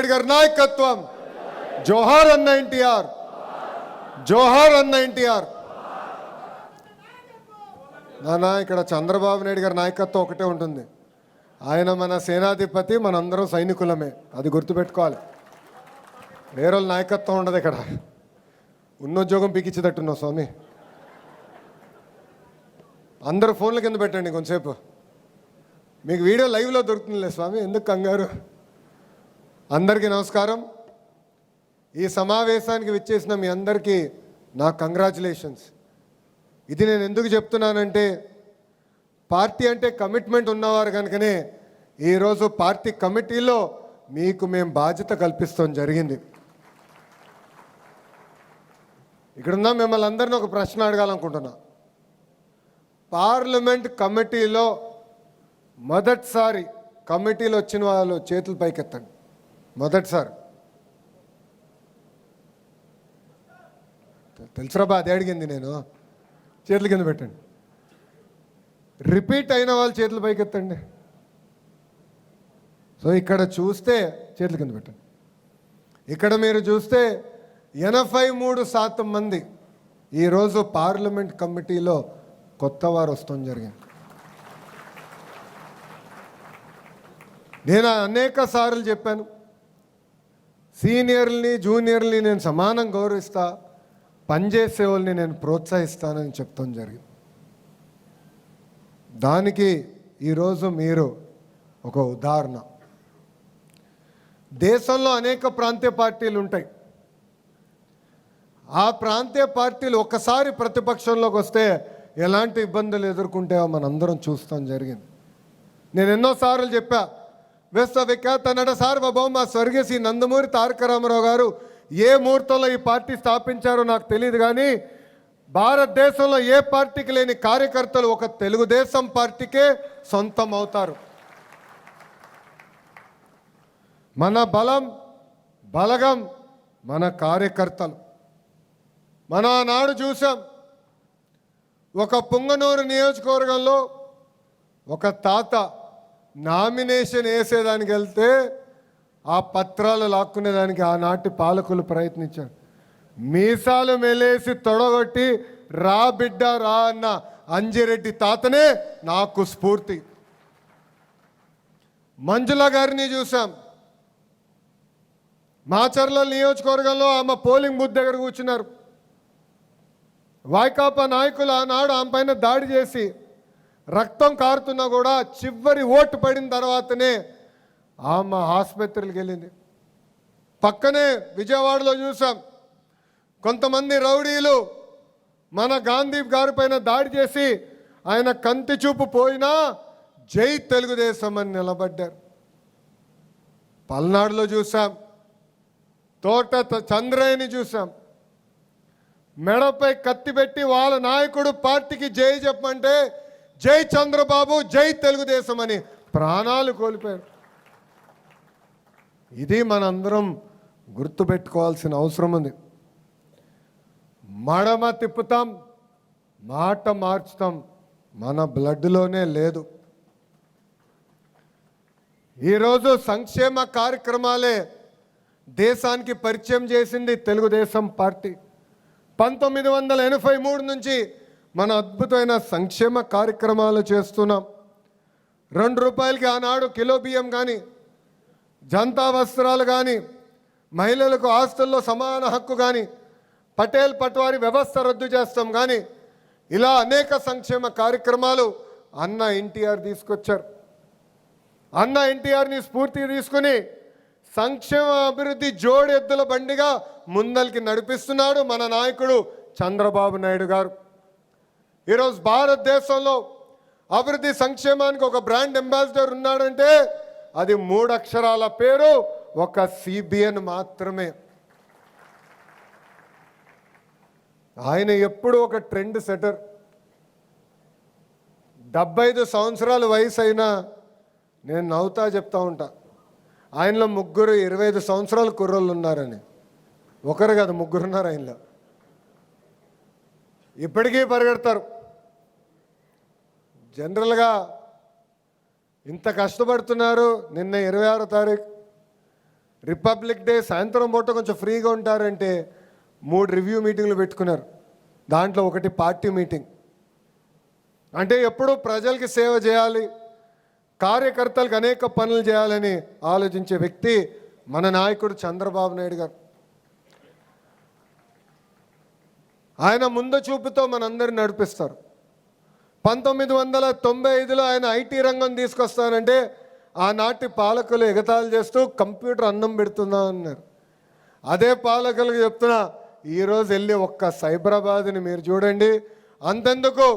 నాయుడు గారి నాయకత్వం. జోహార్ అన్న ఎన్టీఆర్, జోహార్ అన్న ఎన్టీఆర్. నానా ఇక్కడ చంద్రబాబు నాయుడు గారి నాయకత్వం ఒకటే ఉంటుంది. ఆయన మన సేనాధిపతి, మనందరం సైనికులమే, అది గుర్తుపెట్టుకోవాలి. వేరే వాళ్ళ నాయకత్వం ఉండదు ఇక్కడ. ఉన్నోద్యోగం పీకిచ్చేటట్టున్నావు స్వామి. అందరూ ఫోన్ల కింద పెట్టండి కొంచెంసేపు. మీకు వీడియో లైవ్లో దొరుకుతుందిలే స్వామి, ఎందుకు కంగారు. అందరికీ నమస్కారం. ఈ సమావేశానికి విచ్చేసిన మీ అందరికీ నా కంగ్రాచులేషన్స్. ఇది నేను ఎందుకు చెప్తున్నానంటే, పార్టీ అంటే కమిట్మెంట్ ఉన్నవారు కనుకనే ఈరోజు పార్టీ కమిటీలో మీకు మేము బాధ్యత కల్పిస్తాం జరిగింది. ఇక్కడున్న మిమ్మల్ని అందరినీ ఒక ప్రశ్న అడగాలనుకుంటున్నా. పార్లమెంట్ కమిటీలో మొదటిసారి కమిటీలో వచ్చిన వాళ్ళు చేతులు పైకెత్తండి. మొదటిసారి తెలుసురా బా, అది అడిగింది నేను. చేతుల కింద పెట్టండి. రిపీట్ అయిన వాళ్ళు చేతులు పైకెత్తండి. సో ఇక్కడ చూస్తే చేతుల కింద పెట్టండి. ఇక్కడ మీరు చూస్తే 83% మంది ఈరోజు పార్లమెంట్ కమిటీలో కొత్త వారు వస్తాం జరిగింది. నేను అనేక సార్లు చెప్పాను, సీనియర్ని జూనియర్ని నేను సమానం గౌరవిస్తా, పనిచేసే వాళ్ళని నేను ప్రోత్సహిస్తానని చెప్తాం జరిగింది. దానికి ఈరోజు మీరు ఒక ఉదాహరణ. దేశంలో అనేక ప్రాంతీయ పార్టీలు ఉంటాయి. ఆ ప్రాంతీయ పార్టీలు ఒక్కసారి ప్రతిపక్షంలోకి వస్తే ఎలాంటి ఇబ్బందులు ఎదుర్కొంటాయో మనందరం చూస్తాం జరిగింది. నేను ఎన్నోసార్లు చెప్పా, విశ్వవిఖ్యాత నట సార్వభౌమ స్వర్గీయ శ్రీ నందమూరి తారక రామారావు గారు ఏ ముహూర్తంలో ఈ పార్టీ స్థాపించారో నాకు తెలియదు, కానీ భారతదేశంలో ఏ పార్టీకి లేని కార్యకర్తలు ఒక తెలుగుదేశం పార్టీకే సొంతం అవుతారు. మన బలం బలగం మన కార్యకర్తలు. మన ఆనాడు చూసాం, ఒక పుంగనూరు నియోజకవర్గంలో ఒక తాత నామినేషన్ వేసేదానికి వెళ్తే ఆ పత్రాలు లాక్కునేదానికి ఆనాటి పాలకులు ప్రయత్నించారు. మీసాలు మెలేసి తొడగొట్టి రా బిడ్డ రా అన్న అంజిరెడ్డి తాతనే నాకు స్ఫూర్తి. మంజుల గారిని చూసాం, మాచర్ల నియోజకవర్గంలో ఆమె పోలింగ్ బూత్ దగ్గర కూర్చున్నారు. వైకాపా నాయకులు ఆనాడు ఆమె పైన దాడి చేసి రక్తం కారుతున్నా కూడా చివరి ఓటు పడిన తర్వాతనే ఆమె ఆసుపత్రికి వెళ్ళింది. పక్కనే విజయవాడలో చూసాం, కొంతమంది రౌడీలు మన గాంధీ గారి పైన దాడి చేసి ఆయన కంటి చూపు పోయినా జై తెలుగుదేశం అని నిలబడ్డారు. పల్నాడులో చూసాం, తోట చంద్రయ్యని చూసాం, మెడపై కత్తి పెట్టి వాళ్ళ నాయకుడు పార్టీకి జై చెప్పమంటే జై చంద్రబాబు జై తెలుగుదేశం అని ప్రాణాలు కోల్పోయారు. ఇది మనందరం గుర్తుపెట్టుకోవాల్సిన అవసరం ఉంది. మడమ తిప్పుతాం, మాట మార్చుతాం, మన బ్లడ్లోనే లేదు. ఈరోజు సంక్షేమ కార్యక్రమాలే దేశానికి పరిచయం చేసింది తెలుగుదేశం పార్టీ. 1983 నుంచి మన అద్భుతమైన సంక్షేమ కార్యక్రమాలు చేస్తున్నాం. 2 రూపాయలకి ఆనాడు కిలో బియ్యం కానీ, జనతా వస్త్రాలు కానీ, మహిళలకు ఆస్తుల్లో సమాన హక్కు కానీ, పటేల్ పట్వారీ వ్యవస్థ రద్దు చేస్తాం కానీ, ఇలా అనేక సంక్షేమ కార్యక్రమాలు అన్న ఎన్టీఆర్ తీసుకొచ్చారు. అన్న ఎన్టీఆర్ని స్ఫూర్తి తీసుకుని సంక్షేమ అభివృద్ధి జోడెద్దుల బండిగా ముందరికి నడిపిస్తున్నాడు మన నాయకుడు చంద్రబాబు నాయుడు గారు. ఈరోజు భారతదేశంలో అభివృద్ధి సంక్షేమానికి ఒక బ్రాండ్ అంబాసిడర్ ఉన్నాడంటే అది 3 అక్షరాల పేరు, ఒక CBN మాత్రమే. ఆయన ఎప్పుడు ఒక ట్రెండ్ సెటర్. 75 సంవత్సరాల వయసు అయినా నేను నవ్వుతా చెప్తా ఉంటా, ఆయనలో 25 సంవత్సరాల కుర్రోళ్ళు ఉన్నారని. ఒకరు కాదు, 3 ఉన్నారు ఆయనలో. ఇప్పటికీ పరిగెడతారు. జనరల్గా ఇంత కష్టపడుతున్నారు. నిన్న 26వ తారీఖు రిపబ్లిక్ డే సాయంత్రం పూట కొంచెం ఫ్రీగా ఉంటారంటే 3 రివ్యూ మీటింగ్లు పెట్టుకున్నారు. దాంట్లో ఒకటి పార్టీ మీటింగ్. అంటే ఎప్పుడూ ప్రజలకి సేవ చేయాలి, కార్యకర్తలకు అనేక పనులు చేయాలని ఆలోచించే వ్యక్తి మన నాయకుడు చంద్రబాబు నాయుడు గారు. ఆయన ముందు చూపుతో మనందరిని నడిపిస్తారు. 1995లో ఆయన ఐటీ రంగం తీసుకొస్తానంటే ఆనాటి పాలకులు ఎగతాళి చేస్తూ కంప్యూటర్ అన్నం పెడుతుందా అన్నారు. అదే పాలకులకు చెప్తున్నా, ఈరోజు వెళ్ళి ఒక్క సైబరాబాద్ని మీరు చూడండి. అంతెందుకు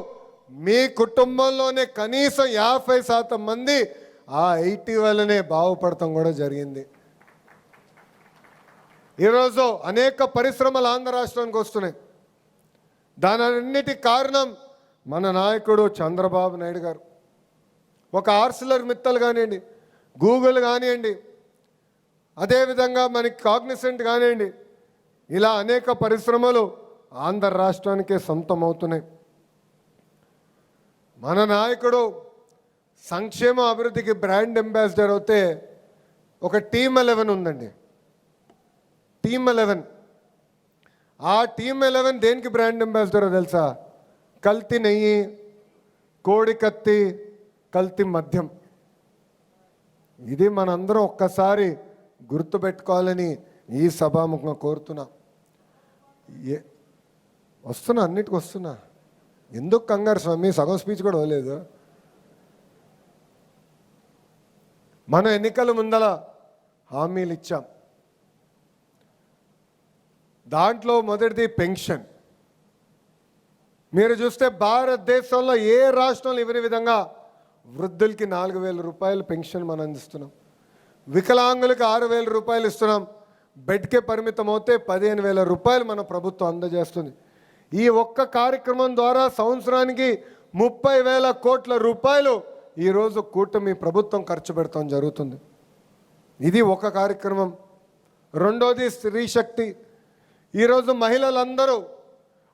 మీ కుటుంబంలోనే కనీసం 50% మంది ఆ ఐటీ వల్లనే బాగుపడటం కూడా జరిగింది. ఈరోజు అనేక పరిశ్రమలు ఆంధ్ర రాష్ట్రానికి వస్తున్నాయి. దానన్నిటి కారణం మన నాయకుడు చంద్రబాబు నాయుడు గారు. ఒక ఆర్సిలర్ మిత్తల్ కానివ్వండి, గూగుల్ కానివ్వండి, అదేవిధంగా మనకి కాగ్నిసెంట్ కానివ్వండి, ఇలా అనేక పరిశ్రమలు ఆంధ్ర రాష్ట్రానికే సొంతం అవుతున్నాయి. మన నాయకుడు సంక్షేమ అభివృద్ధికి బ్రాండ్ అంబాసిడర్ అవుతే ఒక టీమ్ 11 ఉందండి. టీమ్ 11. ఆ టీమ్ 11 దేనికి బ్రాండ్ అంబాసిడరో తెలుసా? కల్తీ నెయ్యి, కోడి కత్తి, కల్తీ మద్యం. ఇది మనందరం ఒక్కసారి గుర్తుపెట్టుకోవాలని ఈ సభాముఖంగా కోరుతున్నా. వస్తున్నా, అన్నిటికి వస్తున్నా. ఎందుకు కంగారు స్వామి? సగం స్పీచ్ కూడా అవ్వలేదు. మన ఎన్నికల ముందల హామీలు ఇచ్చాం. దాంట్లో మొదటిది పెన్షన్. మీరు చూస్తే భారతదేశంలో ఏ రాష్ట్రంలో ఇవ్వని విధంగా వృద్ధులకి 4,000 రూపాయలు పెన్షన్ మనం అందిస్తున్నాం. వికలాంగులకి 6,000 రూపాయలు ఇస్తున్నాం. బెడ్కే పరిమితం అవుతే 15,000 రూపాయలు మన ప్రభుత్వం అందజేస్తుంది. ఈ ఒక్క కార్యక్రమం ద్వారా సంవత్సరానికి 30,000 కోట్ల రూపాయలు ఈరోజు కూటమి ప్రభుత్వం ఖర్చు పెడతాం జరుగుతుంది. ఇది ఒక కార్యక్రమం. రెండోది స్త్రీ శక్తి. ఈరోజు మహిళలందరూ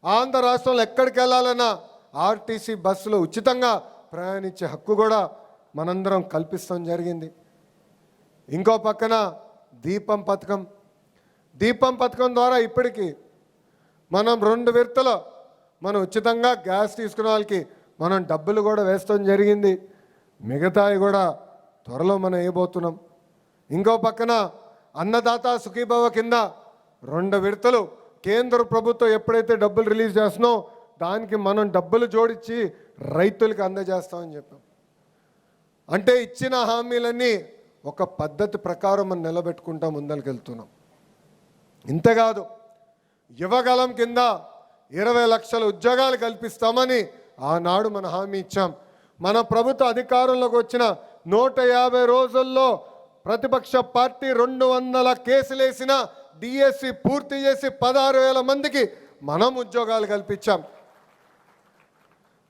ఆంధ్ర రాష్ట్రంలో ఎక్కడికి వెళ్ళాలన్నా ఆర్టీసీ బస్సులో ఉచితంగా ప్రయాణించే హక్కు కూడా మనందరం కల్పిస్తాం జరిగింది. ఇంకో పక్కన దీపం పథకం. దీపం పథకం ద్వారా ఇప్పటికీ మనం 2 విడతలు మనం ఉచితంగా గ్యాస్ తీసుకునే వాళ్ళకి మనం డబ్బులు కూడా వేస్తాం జరిగింది. మిగతాయి కూడా త్వరలో మనం వేయబోతున్నాం. ఇంకో పక్కన అన్నదాత సుఖీభవ కింద 2 విడతలు కేంద్ర ప్రభుత్వం ఎప్పుడైతే డబ్బులు రిలీజ్ చేస్తున్నో దానికి మనం డబ్బులు జోడించి రైతులకు అందజేస్తామని చెప్పాం. అంటే ఇచ్చిన హామీలన్నీ ఒక పద్ధతి ప్రకారం మనం నిలబెట్టుకుంటా ముందరికి వెళ్తున్నాం. ఇంతేకాదు, యువగలం కింద 20 లక్షల ఉద్యోగాలు కల్పిస్తామని ఆనాడు మన హామీ ఇచ్చాం. మన ప్రభుత్వ అధికారంలోకి వచ్చిన 150 రోజుల్లో ప్రతిపక్ష పార్టీ 200 కేసులేసిన డిఎస్సి పూర్తి చేసి 16,000 మందికి మనం ఉద్యోగాలు కల్పించాం.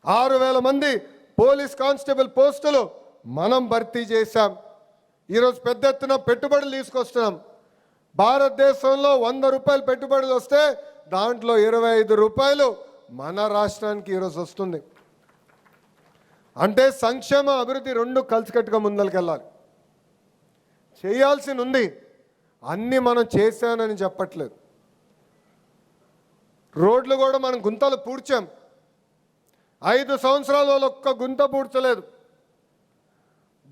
6,000 మంది పోలీస్ కానిస్టేబుల్ పోస్టులు మనం భర్తీ చేశాం. ఈరోజు పెద్ద ఎత్తున పెట్టుబడులు తీసుకొస్తున్నాం. భారతదేశంలో 100 రూపాయలు పెట్టుబడులు వస్తే దాంట్లో 25 రూపాయలు మన రాష్ట్రానికి ఈరోజు వస్తుంది. అంటే సంక్షేమ అభివృద్ధి 2 కలిసికట్టుగా ముందరికెళ్ళాలి. చేయాల్సి ఉంది. అన్నీ మనం చేశానని చెప్పట్లేదు. రోడ్లు కూడా మనం గుంతలు పూడ్చాం. 5 సంవత్సరాల ఒక్క గుంత పూడ్చలేదు.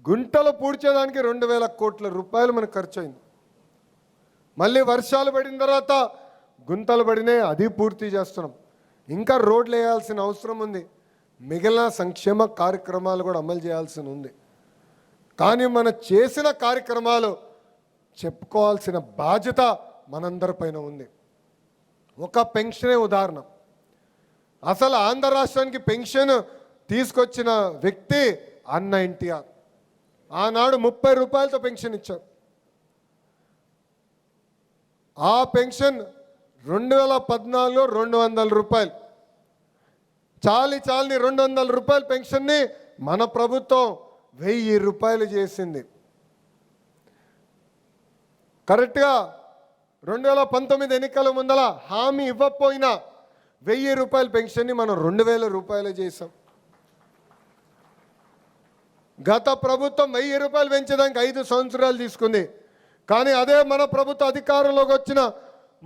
గుంటలు పూడ్చేదానికి 2,000 కోట్ల రూపాయలు మనకు ఖర్చు అయింది. మళ్ళీ వర్షాలు పడిన తర్వాత గుంతలు పడినాయి, అది పూర్తి చేస్తున్నాం. ఇంకా రోడ్లు వేయాల్సిన అవసరం ఉంది. మిగిలిన సంక్షేమ కార్యక్రమాలు కూడా అమలు చేయాల్సి ఉంది. కానీ మనం చేసిన కార్యక్రమాలు చెప్పుకోవాల్సిన బాధ్యత మనందరిపైన ఉంది. ఒక పెన్షనే ఉదాహరణ. అసలు ఆంధ్ర రాష్ట్రానికి పెన్షన్ తీసుకొచ్చిన వ్యక్తి అన్న ఎన్టీఆర్. ఆనాడు 30 రూపాయలతో పెన్షన్ ఇచ్చారు. ఆ పెన్షన్ 2014లో 200 రూపాయలు. చాలని 200 రూపాయల పెన్షన్ని మన ప్రభుత్వం 1000 రూపాయలు చేసింది. కరెక్ట్గా 2019 ఎన్నికల ముందల హామీ ఇవ్వకపోయినా 1000 రూపాయల పెన్షన్ని మనం 2,000 రూపాయలు చేసాం. గత ప్రభుత్వం 1000 రూపాయలు పెంచడానికి 5 సంవత్సరాలు తీసుకుంది. కానీ అదే మన ప్రభుత్వ అధికారంలోకి వచ్చిన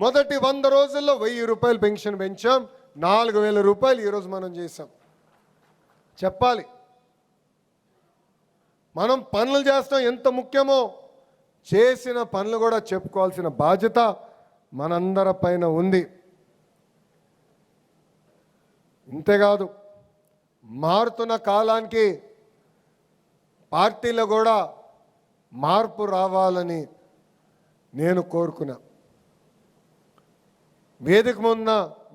మొదటి 100 రోజుల్లో 1000 రూపాయలు పెన్షన్ పెంచాం, 4000 రూపాయలు ఈరోజు మనం చేసాం. చెప్పాలి, మనం పనులు చేస్తాం ఎంత ముఖ్యమో, చేసిన పనులు కూడా చెప్పుకోవాల్సిన బాధ్యత మనందరి పైన ఉంది. ఇంతేకాదు, మారుతున్న కాలానికి పార్టీలో కూడా మార్పు రావాలని నేను కోరుకున్నా.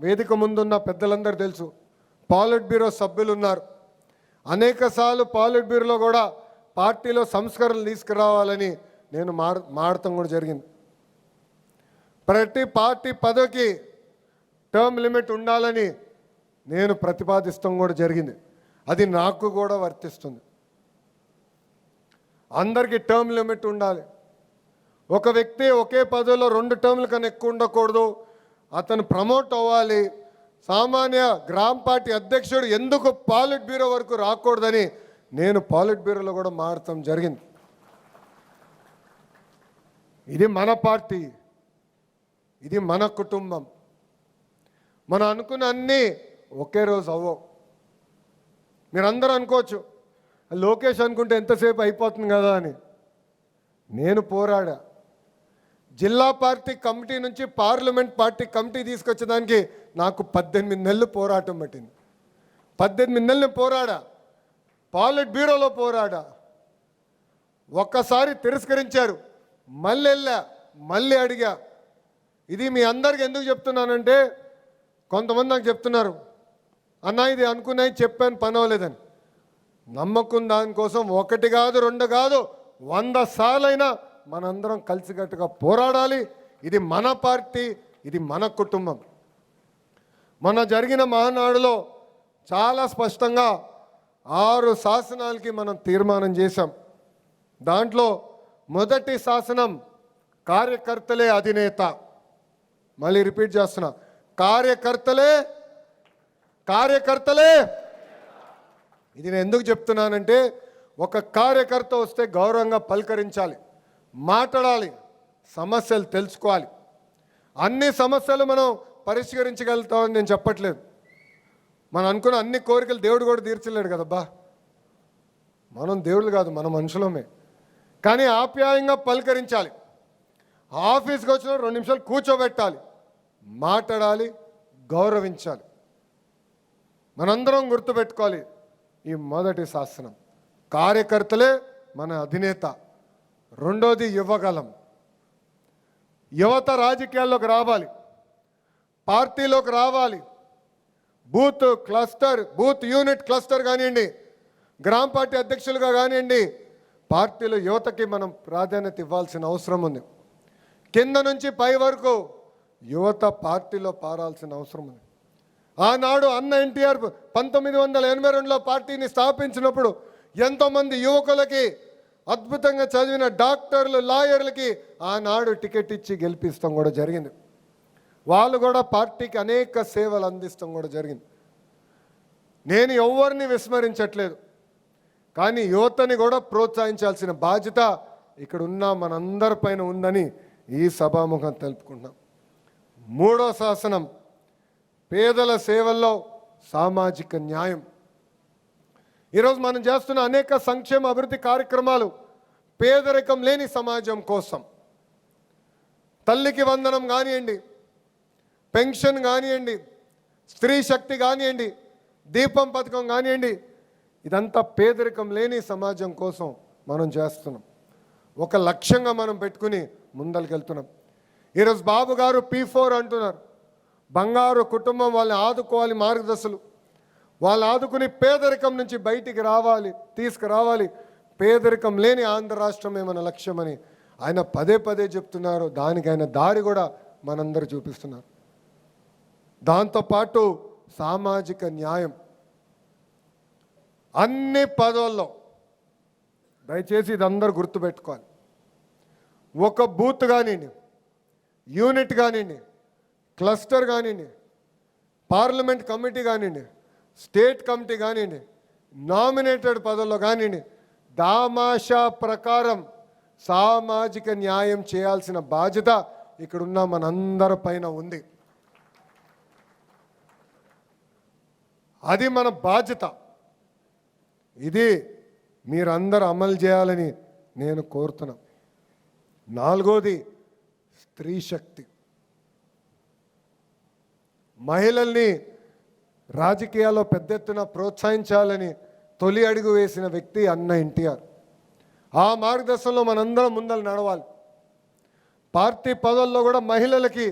వేదిక ముందున్న పెద్దలందరూ తెలుసు, పాలిట్ బ్యూరో సభ్యులు ఉన్నారు. అనేకసార్లు పాలిట్ బ్యూరోలో కూడా పార్టీలో సంస్కరణలు తీసుకురావాలని నేను మాడటం కూడా జరిగింది. ప్రతి పార్టీ పదవికి టర్మ్ లిమిట్ ఉండాలని నేను ప్రతిపాదిస్తాం కూడా జరిగింది. అది నాకు కూడా వర్తిస్తుంది. అందరికీ టర్మ్ లిమిట్ ఉండాలి. ఒక వ్యక్తి ఒకే పదవిలో 2 టర్మ్ల కన్నా ఎక్కువ ఉండకూడదు. అతను ప్రమోట్ అవ్వాలి. సామాన్య గ్రామ పార్టీ అధ్యక్షుడు ఎందుకు పాలిట్ బ్యూరో వరకు రాకూడదని నేను పాలిట్ బ్యూరోలో కూడా మారటం జరిగింది. ఇది మన పార్టీ, ఇది మన కుటుంబం. మనం అనుకున్న అన్నీ ఒకే రోజు అవ్వవు. మీరందరూ అనుకోవచ్చు, లోకేష్ అనుకుంటే ఎంతసేపు అయిపోతుంది కదా అని. నేను పోరాడా. జిల్లా పార్టీ కమిటీ నుంచి పార్లమెంట్ పార్టీ కమిటీ తీసుకొచ్చేదానికి నాకు 18 నెలలు పోరాటం పట్టింది. 18 నెలలు పోరాడా, పాలిట్ బ్యూరోలో పోరాడా. ఒక్కసారి తిరస్కరించారు, మళ్ళీ వెళ్ళా, మళ్ళీ అడిగా. ఇది మీ అందరికి ఎందుకు చెప్తున్నానంటే, కొంతమంది నాకు చెప్తున్నారు, అన్నా ఇది అనుకున్నాయి చెప్పాను పని అవ్వలేదని. నమ్మకం దానికోసం 1 కాదు 2 కాదు 100 సార్లైనా మనందరం కలిసికట్టుగా పోరాడాలి. ఇది మన పార్టీ, ఇది మన కుటుంబం. మన జరిగిన మహానాడులో చాలా స్పష్టంగా 6 శాసనాలకి మనం తీర్మానం చేశాం. దాంట్లో మొదటి శాసనం కార్యకర్తలే అధినేత. మళ్ళీ రిపీట్ చేస్తున్నా, కార్యకర్తలే. ఇది నేను ఎందుకు చెప్తున్నానంటే, ఒక కార్యకర్త వస్తే గౌరవంగా పలకరించాలి, మాట్లాడాలి, సమస్యలు తెలుసుకోవాలి. అన్ని సమస్యలు మనం పరిష్కరించగలుగుతామని నేను చెప్పట్లేదు. మనం అనుకున్న అన్ని కోరికలు దేవుడు కూడా తీర్చలేడు కదబ్బా. మనం దేవుళ్ళు కాదు, మన మనుషులమే. కానీ ఆప్యాయంగా పలకరించాలి. ఆఫీస్కి వచ్చిన 2 నిమిషాలు కూర్చోబెట్టాలి, మాట్లాడాలి, గౌరవించాలి. మనందరం గుర్తుపెట్టుకోవాలి, ఈ మొదటి శాసనం కార్యకర్తలే మన అధినేత. రెండోది యువగలం. యువత రాజకీయాల్లోకి రావాలి, పార్టీలోకి రావాలి. బూత్ యూనిట్ క్లస్టర్ కానివ్వండి, గ్రామ పార్టీ అధ్యక్షులుగా కానివ్వండి, పార్టీలో యువతకి మనం ప్రాధాన్యత ఇవ్వాల్సిన అవసరం ఉంది. కింద నుంచి పై వరకు యువత పార్టీలో పారాల్సిన అవసరం ఉంది. ఆనాడు అన్న ఎన్టీఆర్ 1982లో పార్టీని స్థాపించినప్పుడు ఎంతోమంది యువకులకి, అద్భుతంగా చదివిన డాక్టర్లు, లాయర్లకి ఆనాడు టికెట్ ఇచ్చి గెలిపిస్తాం కూడా జరిగింది. వాళ్ళు కూడా పార్టీకి అనేక సేవలు అందిస్తాం కూడా జరిగింది. నేను ఎవరిని విస్మరించట్లేదు, కానీ యువతని కూడా ప్రోత్సహించాల్సిన బాధ్యత ఇక్కడ ఉన్న మనందరిపైన ఉందని ఈ సభాముఖం తెలుపుకుంటున్నాం. మూడో శాసనం పేదల సేవల్లో సామాజిక న్యాయం. ఈరోజు మనం చేస్తున్న అనేక సంక్షేమ అభివృద్ధి కార్యక్రమాలు పేదరికం లేని సమాజం కోసం. తల్లికి వందనం కానివ్వండి, పెన్షన్ కానివ్వండి, స్త్రీ శక్తి కానివ్వండి, దీపం పథకం కానివ్వండి, ఇదంతా పేదరికం లేని సమాజం కోసం మనం చేస్తున్నాం. ఒక లక్ష్యంగా మనం పెట్టుకుని ముందరికెళ్తున్నాం. ఈరోజు బాబు గారు P4 అంటున్నారు. బంగారు కుటుంబం, వాళ్ళని ఆదుకోవాలి, మార్గదర్శులు వాళ్ళు ఆదుకుని పేదరికం నుంచి బయటికి తీసుకురావాలి. పేదరికం లేని ఆంధ్ర రాష్ట్రమే మన లక్ష్యమని ఆయన పదే చెప్తున్నారు. దానికి ఆయన దారి కూడా మనందరూ చూపిస్తున్నారు. దాంతోపాటు సామాజిక న్యాయం. అన్ని పదవుల్లో దయచేసి ఇదందరూ గుర్తుపెట్టుకోవాలి. ఒక బూత్ కానివ్వండి, యూనిట్ కానివ్వండి, క్లస్టర్ కానివ్వండి, పార్లమెంట్ కమిటీ కానివ్వండి, స్టేట్ కమిటీ కానివ్వండి, నామినేటెడ్ పదవుల్లో కానివ్వండి, దామాషా ప్రకారం సామాజిక న్యాయం చేయాల్సిన బాధ్యత ఇక్కడున్న మనందరి పైన ఉంది. అది మన బాధ్యత. ఇది మీరందరూ అమలు చేయాలని నేను కోరుతున్నా. నాలుగోది స్త్రీ శక్తి. మహిళల్ని రాజకీయాల్లో పెద్ద ఎత్తున ప్రోత్సహించాలని తొలి అడుగు వేసిన వ్యక్తి అన్న ఎన్టీఆర్. ఆ మార్గదర్శనంలో మనందరం ముందలు నడవాలి. పార్టీ పదవుల్లో కూడా మహిళలకి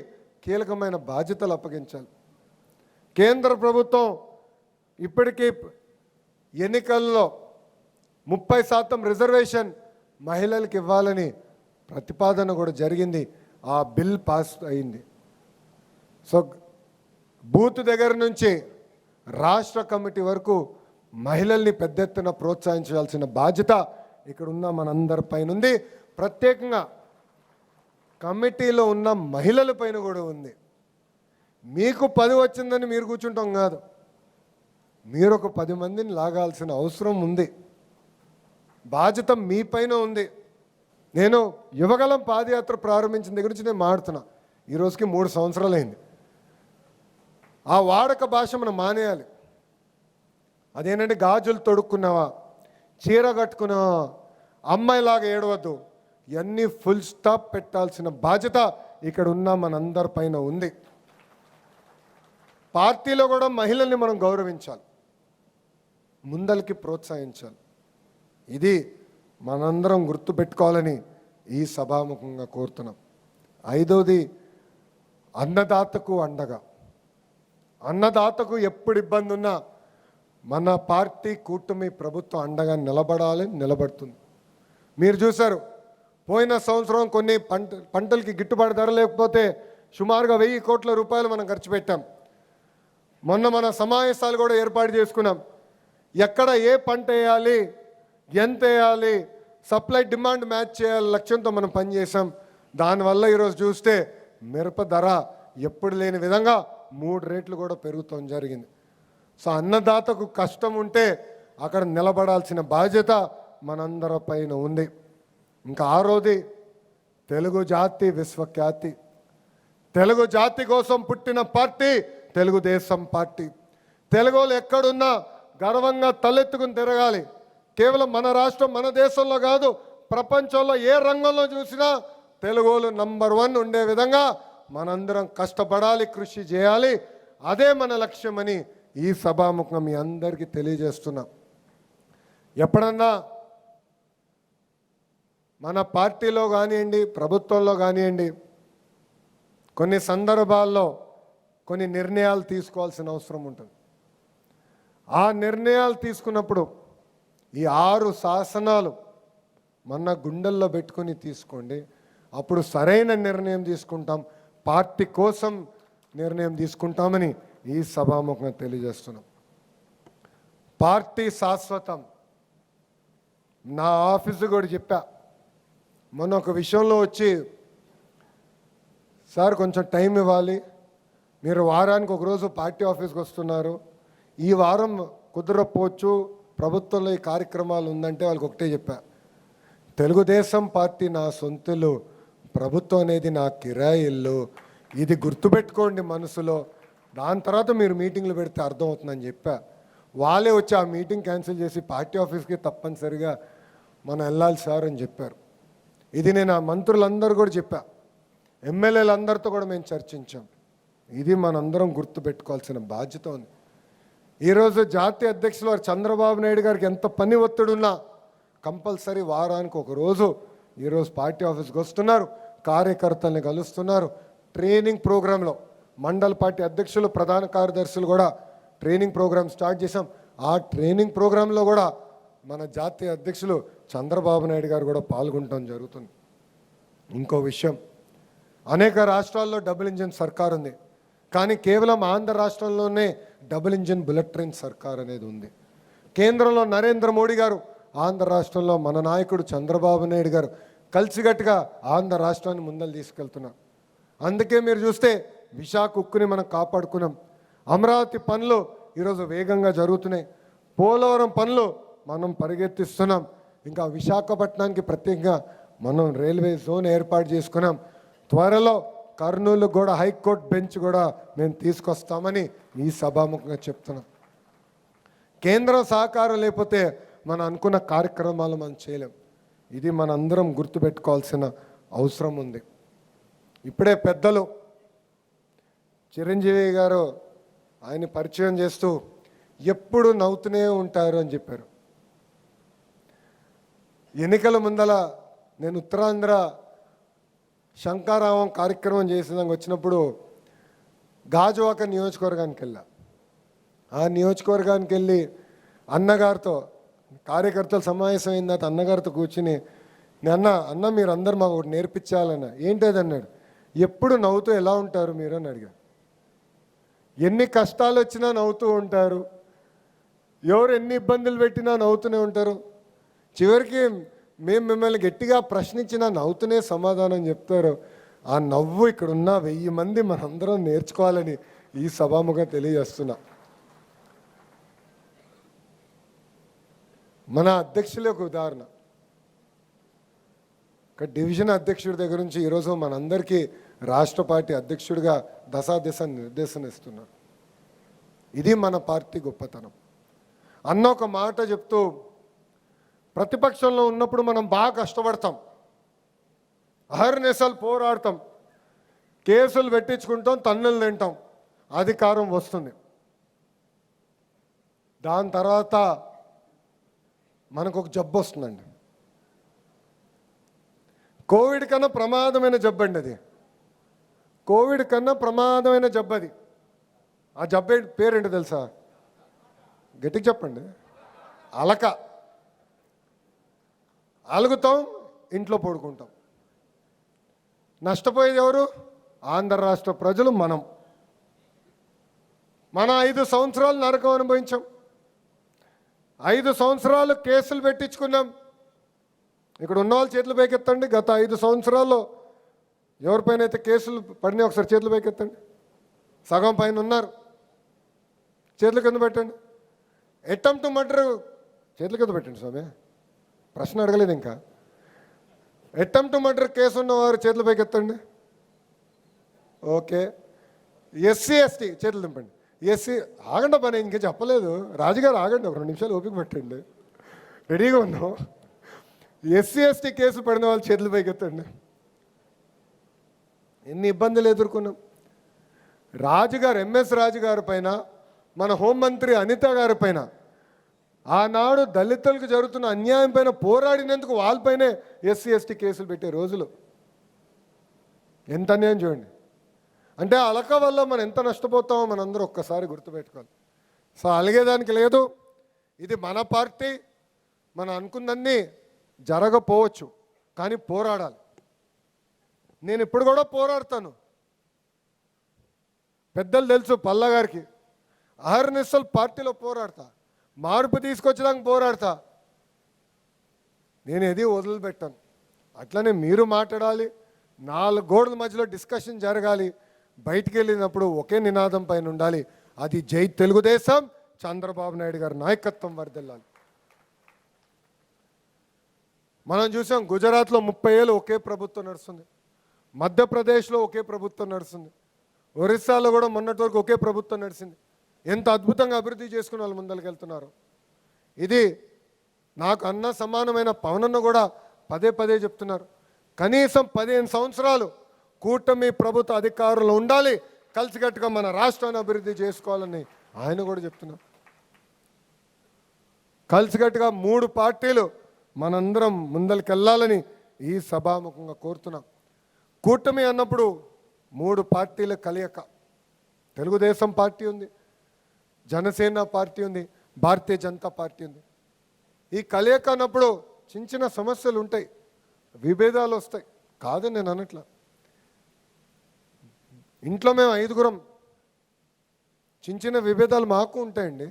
కీలకమైన బాధ్యతలు అప్పగించాలి. కేంద్ర ప్రభుత్వం ఇప్పటికీ ఎన్నికల్లో 30% రిజర్వేషన్ మహిళలకు ఇవ్వాలని ప్రతిపాదన కూడా జరిగింది. ఆ బిల్ పాస్ అయింది. సో బూత్ దగ్గర నుంచి రాష్ట్ర కమిటీ వరకు మహిళల్ని పెద్ద ఎత్తున ప్రోత్సహించాల్సిన బాధ్యత ఇక్కడ ఉన్న మనందరి పైన ఉంది. ప్రత్యేకంగా కమిటీలో ఉన్న మహిళల పైన కూడా ఉంది. మీకు 10 వచ్చిందని మీరు కూర్చుంటాం కాదు, మీరు ఒక 10 మందిని లాగాల్సిన అవసరం ఉంది. బాధ్యత మీ పైన ఉంది. నేను యువగలం పాదయాత్ర ప్రారంభించిన దగ్గర నుంచి నేను మాడుతున్నా. ఈ రోజుకి 3 సంవత్సరాలు అయింది. ఆ వాడక భాష మనం మానేయాలి. అదేంటంటే గాజులు తొడుక్కున్నావా, చీర కట్టుకున్నావా, అమ్మాయిలాగా ఏడవద్దు, ఇవన్నీ ఫుల్ స్టాప్ పెట్టాల్సిన బాధ్యత ఇక్కడ ఉన్న మనందరి పైన ఉంది. పార్టీలో కూడా మహిళల్ని మనం గౌరవించాలి, ముందలకి ప్రోత్సహించాలి. ఇది మనందరం గుర్తుపెట్టుకోవాలని ఈ సభాముఖంగా కోరుతున్నాం. ఐదవది అన్నదాతకు అండగా. అన్నదాతకు ఎప్పుడు ఇబ్బంది ఉన్నా మన పార్టీ కూటమి ప్రభుత్వం అండగా నిలబడుతుంది. మీరు చూశారు, పోయిన సంవత్సరం కొన్ని పంటలకి గిట్టుబాటు ధర లేకపోతే సుమారుగా 1000 కోట్ల రూపాయలు మనం ఖర్చు పెట్టాం. మొన్న మన సమావేశాలు కూడా ఏర్పాటు చేసుకున్నాం. ఎక్కడ ఏ పంట వేయాలి, ఎంత వేయాలి, సప్లై డిమాండ్ మ్యాచ్ చేయాలి లక్ష్యంతో మనం పనిచేసాం. దానివల్ల ఈరోజు చూస్తే మిరప ధర ఎప్పుడు లేని విధంగా 3 రేట్లు కూడా పెరుగుతాం జరిగింది. సో అన్నదాతకు కష్టం ఉంటే అక్కడ నిలబడాల్సిన బాధ్యత మనందరి పైన ఉంది. ఇంకా 6వది తెలుగు జాతి విశ్వఖ్యాతి. తెలుగు జాతి కోసం పుట్టిన పార్టీ తెలుగుదేశం పార్టీ. తెలుగులు ఎక్కడున్నా గర్వంగా తలెత్తుకుని తిరగాలి. కేవలం మన రాష్ట్రం, మన దేశంలో కాదు, ప్రపంచంలో ఏ రంగంలో చూసినా తెలుగులు నంబర్ 1 ఉండే విధంగా మనందరం కష్టపడాలి, కృషి చేయాలి. అదే మన లక్ష్యమని ఈ సభాముఖంగా మీ అందరికీ తెలియజేస్తున్నాం. ఎప్పుడన్నా మన పార్టీలో కానివ్వండి, ప్రభుత్వంలో కానివ్వండి, కొన్ని సందర్భాల్లో కొన్ని నిర్ణయాలు తీసుకోవాల్సిన అవసరం ఉంటుంది. ఆ నిర్ణయాలు తీసుకున్నప్పుడు ఈ 6 శాసనాలు మన గుండెల్లో పెట్టుకొని తీసుకోండి. అప్పుడు సరైన నిర్ణయం తీసుకుంటాం, పార్టీ కోసం నిర్ణయం తీసుకుంటామని ఈ సభాముఖంగా తెలియజేస్తున్నాం. పార్టీ శాశ్వతం. నా ఆఫీసు కూడా చెప్పా, మొన్న ఒక విషయంలో వచ్చి, సార్ కొంచెం టైం ఇవ్వాలి, మీరు వారానికి ఒకరోజు పార్టీ ఆఫీస్కి వస్తున్నారు, ఈ వారం కుదరకపోవచ్చు, ప్రభుత్వంలో ఈ కార్యక్రమాలు ఉందంటే వాళ్ళకి ఒకటే చెప్పా, తెలుగుదేశం పార్టీ నా సొంతలు, ప్రభుత్వం అనేది నా కిరాయి ఇల్లు, ఇది గుర్తుపెట్టుకోండి మనసులో. దాని తర్వాత మీరు మీటింగ్లు పెడితే అర్థమవుతుందని చెప్పా. వాళ్ళే వచ్చి ఆ మీటింగ్ క్యాన్సిల్ చేసి పార్టీ ఆఫీస్కి తప్పనిసరిగా మనం వెళ్ళాలి సార్ అని చెప్పారు. ఇది నేను ఆ మంత్రులందరూ కూడా చెప్పా, ఎమ్మెల్యేలందరితో కూడా మేము చర్చించాం. ఇది మనందరం గుర్తుపెట్టుకోవాల్సిన బాధ్యత ఉంది. ఈరోజు జాతీయ అధ్యక్షులు వారు చంద్రబాబు నాయుడు గారికి ఎంత పని ఒత్తిడున్నా కంపల్సరీ వారానికి ఒకరోజు ఈరోజు పార్టీ ఆఫీస్కి వస్తున్నారు, కార్యకర్తల్ని కలుస్తున్నారు. ట్రైనింగ్ ప్రోగ్రాంలో మండల పార్టీ అధ్యక్షులు, ప్రధాన కార్యదర్శులు కూడా ట్రైనింగ్ ప్రోగ్రామ్ స్టార్ట్ చేశాం. ఆ ట్రైనింగ్ ప్రోగ్రాంలో కూడా మన జాతీయ అధ్యక్షులు చంద్రబాబు నాయుడు గారు కూడా పాల్గొనడం జరుగుతుంది. ఇంకో విషయం, అనేక రాష్ట్రాల్లో డబుల్ ఇంజిన్ సర్కార్ ఉంది, కానీ కేవలం ఆంధ్ర రాష్ట్రంలోనే డబుల్ ఇంజిన్ బుల్లెట్ ట్రైన్ సర్కార్ అనేది ఉంది. కేంద్రంలో నరేంద్ర మోడీ గారు, ఆంధ్ర రాష్ట్రంలో మన నాయకుడు చంద్రబాబు నాయుడు గారు కలిసికట్టుగా ఆంధ్ర రాష్ట్రాన్ని ముందలు తీసుకెళ్తున్నారు. అందుకే మీరు చూస్తే విశాఖ ఉక్కుని మనం కాపాడుకున్నాం. అమరావతి పనులు ఈరోజు వేగంగా జరుగుతున్నాయి. పోలవరం పనులు మనం పరిగెత్తిస్తున్నాం. ఇంకా విశాఖపట్నానికి ప్రత్యేకంగా మనం రైల్వే జోన్ ఏర్పాటు చేసుకున్నాం. త్వరలో కర్నూలు కూడా హైకోర్టు బెంచ్ కూడా మేము తీసుకొస్తామని ఈ సభాముఖంగా చెప్తున్నాం. కేంద్రం సహకారం లేకపోతే మనం అనుకున్న కార్యక్రమాలు మనం చేయలేం. ఇది మనందరం గుర్తుపెట్టుకోవాల్సిన అవసరం ఉంది. ఇప్పుడే పెద్దలు చిరంజీవి గారు ఆయన పరిచయం చేస్తూ ఎప్పుడు నవ్వుతూనే ఉంటారు అని చెప్పారు. ఎన్నికల ముందల నేను ఉత్తరాంధ్ర శంకారావం కార్యక్రమం చేసేదానికి వచ్చినప్పుడు గాజువాక నియోజకవర్గానికి వెళ్ళా. ఆ నియోజకవర్గానికి వెళ్ళి అన్నగారితో కార్యకర్తలు సమావేశం అయిన తర్వాత అన్నగారితో కూర్చుని అన్న మీరు అందరు మాకు ఒకటి నేర్పించాలన్న. ఏంటది అన్నాడు. ఎప్పుడు నవ్వుతూ ఎలా ఉంటారు మీరు అని అడిగారు. ఎన్ని కష్టాలు వచ్చినా నవ్వుతూ ఉంటారు, ఎవరు ఎన్ని ఇబ్బందులు పెట్టినా నవ్వుతూనే ఉంటారు, చివరికి మేము మిమ్మల్ని గట్టిగా ప్రశ్నించినా నవ్వుతూనే సమాధానం చెప్తారు. ఆ నవ్వు ఇక్కడ ఉన్న 1000 మంది మనందరం నేర్చుకోవాలని ఈ సభాముగా తెలియజేస్తున్నా. మన అధ్యక్షులే ఒక ఉదాహరణ. ఒక డివిజన్ అధ్యక్షుడి దగ్గర నుంచి ఈరోజు మనందరికీ రాష్ట్ర పార్టీ అధ్యక్షుడిగా దశాదిశ నిర్దేశం ఇస్తున్నారు. ఇది మన పార్టీ గొప్పతనం. అన్న ఒక మాట చెప్తూ, ప్రతిపక్షంలో ఉన్నప్పుడు మనం బాగా కష్టపడతాం, అహర్నిశలు పోరాడతాం, కేసులు పెట్టించుకుంటాం, తన్నులు తింటాం, అధికారం వస్తుంది. దాని తర్వాత మనకు ఒక జబ్బు వస్తుందండి. కోవిడ్ కన్నా ప్రమాదమైన జబ్బు అండి అది. కోవిడ్ కన్నా ప్రమాదమైన జబ్బు అది. ఆ జబ్బు పేరేంటి తెలుసా? గట్టిగా చెప్పండి. అలక. అలుగుతాం, ఇంట్లో పడుకుంటాం. నష్టపోయేది ఎవరు? ఆంధ్ర రాష్ట్ర ప్రజలు. మన 5 సంవత్సరాలు నరకం అనుభవించాం. 5 సంవత్సరాలు కేసులు పెట్టించుకున్నాం. ఇక్కడ ఉన్న వాళ్ళు చేతులు పైకెత్తండి. గత 5 సంవత్సరాల్లో ఎవరిపైన అయితే కేసులు పడినాయి ఒకసారి చేతులు పైకెత్తండి. సగం పైన ఉన్నారు, చేతుల కింద పెట్టండి. అటెంప్ట్ టు మర్డర్ చేతుల కింద పెట్టండి స్వామి, ప్రశ్న అడగలేదు ఇంకా. అటెంప్ట్ టు మర్డర్ కేసు ఉన్నవారు చేతుల పైకెత్తండి. ఓకే. ఎస్సీ ఎస్టీ చేతులు దింపండి. ఎస్సీ ఆగండి పని ఇంకా చెప్పలేదు. రాజుగారు ఆగండి, ఒక 2 నిమిషాలు ఓపిక పెట్టండి, రెడీగా ఉన్నాం. ఎస్సీ ఎస్టీ కేసులు పడిన వాళ్ళు చేతులు పైకెత్తండి. ఎన్ని ఇబ్బందులు ఎదుర్కొన్నాం. రాజుగారు, ఎంఎస్ రాజుగారి పైన, మన హోంమంత్రి అనిత గారి పైన, ఆనాడు దళితులకు జరుగుతున్న అన్యాయం పైన పోరాడినందుకు వాళ్ళపైనే ఎస్సీ ఎస్టీ కేసులు పెట్టే రోజులు. ఎంత అన్యాయం చూడండి. అంటే అలక వల్ల మనం ఎంత నష్టపోతామో మనందరూ ఒక్కసారి గుర్తుపెట్టుకోవాలి. సో అలిగేదానికి లేదు. ఇది మన పార్టీ. మనం అనుకున్నన్ని జరగపోవచ్చు, కానీ పోరాడాలి. నేను ఇప్పుడు కూడా పోరాడతాను. పెద్దలు తెలుసు పల్లా గారికి, అహర్నిశలు పార్టీలో పోరాడతా, మార్పు తీసుకొచ్చడానికి పోరాడతా. నేను ఏది వదిలిపెట్టాను. అట్లనే మీరు మాట్లాడాలి, 4 గోడల మధ్యలో డిస్కషన్ జరగాలి. బయటికి వెళ్ళినప్పుడు ఒకే నినాదం పైన ఉండాలి, అది జై తెలుగుదేశం, చంద్రబాబు నాయుడు గారి నాయకత్వం వర్ధిల్లాలి. మనం చూసాం గుజరాత్లో 30 ఏళ్ళు ఒకే ప్రభుత్వం నడుస్తుంది, మధ్యప్రదేశ్లో ఒకే ప్రభుత్వం నడుస్తుంది, ఒరిస్సాలో కూడా మొన్నటి వరకు ఒకే ప్రభుత్వం నడిచింది. ఎంత అద్భుతంగా అభివృద్ధి చేసుకుని వాళ్ళు ముందరికి వెళ్తున్నారు. ఇది నాకు అన్న సమానమైన పవనన్న కూడా పదే పదే చెప్తున్నారు. కనీసం 15 సంవత్సరాలు కూటమి ప్రభుత్వ అధికారులు ఉండాలి, కలిసికట్టుగా మన రాష్ట్రాన్ని అభివృద్ధి చేసుకోవాలని ఆయన కూడా చెప్తున్నారు. కలిసికట్టుగా 3 పార్టీలు మనందరం ముందరికి వెళ్ళాలని ఈ సభాముఖంగా కోరుతున్నాం. కూటమి అన్నప్పుడు 3 పార్టీల కలయిక. తెలుగుదేశం పార్టీ ఉంది, జనసేన పార్టీ ఉంది, భారతీయ జనతా పార్టీ ఉంది. ఈ కలయిక అన్నప్పుడు చిన్న చిన్న సమస్యలు ఉంటాయి, విభేదాలు వస్తాయి, కాదని నేను అనట్లా. ఇంట్లో మేము 5గురం, చిన్న చిన్న విభేదాలు మాకు ఉంటాయండి,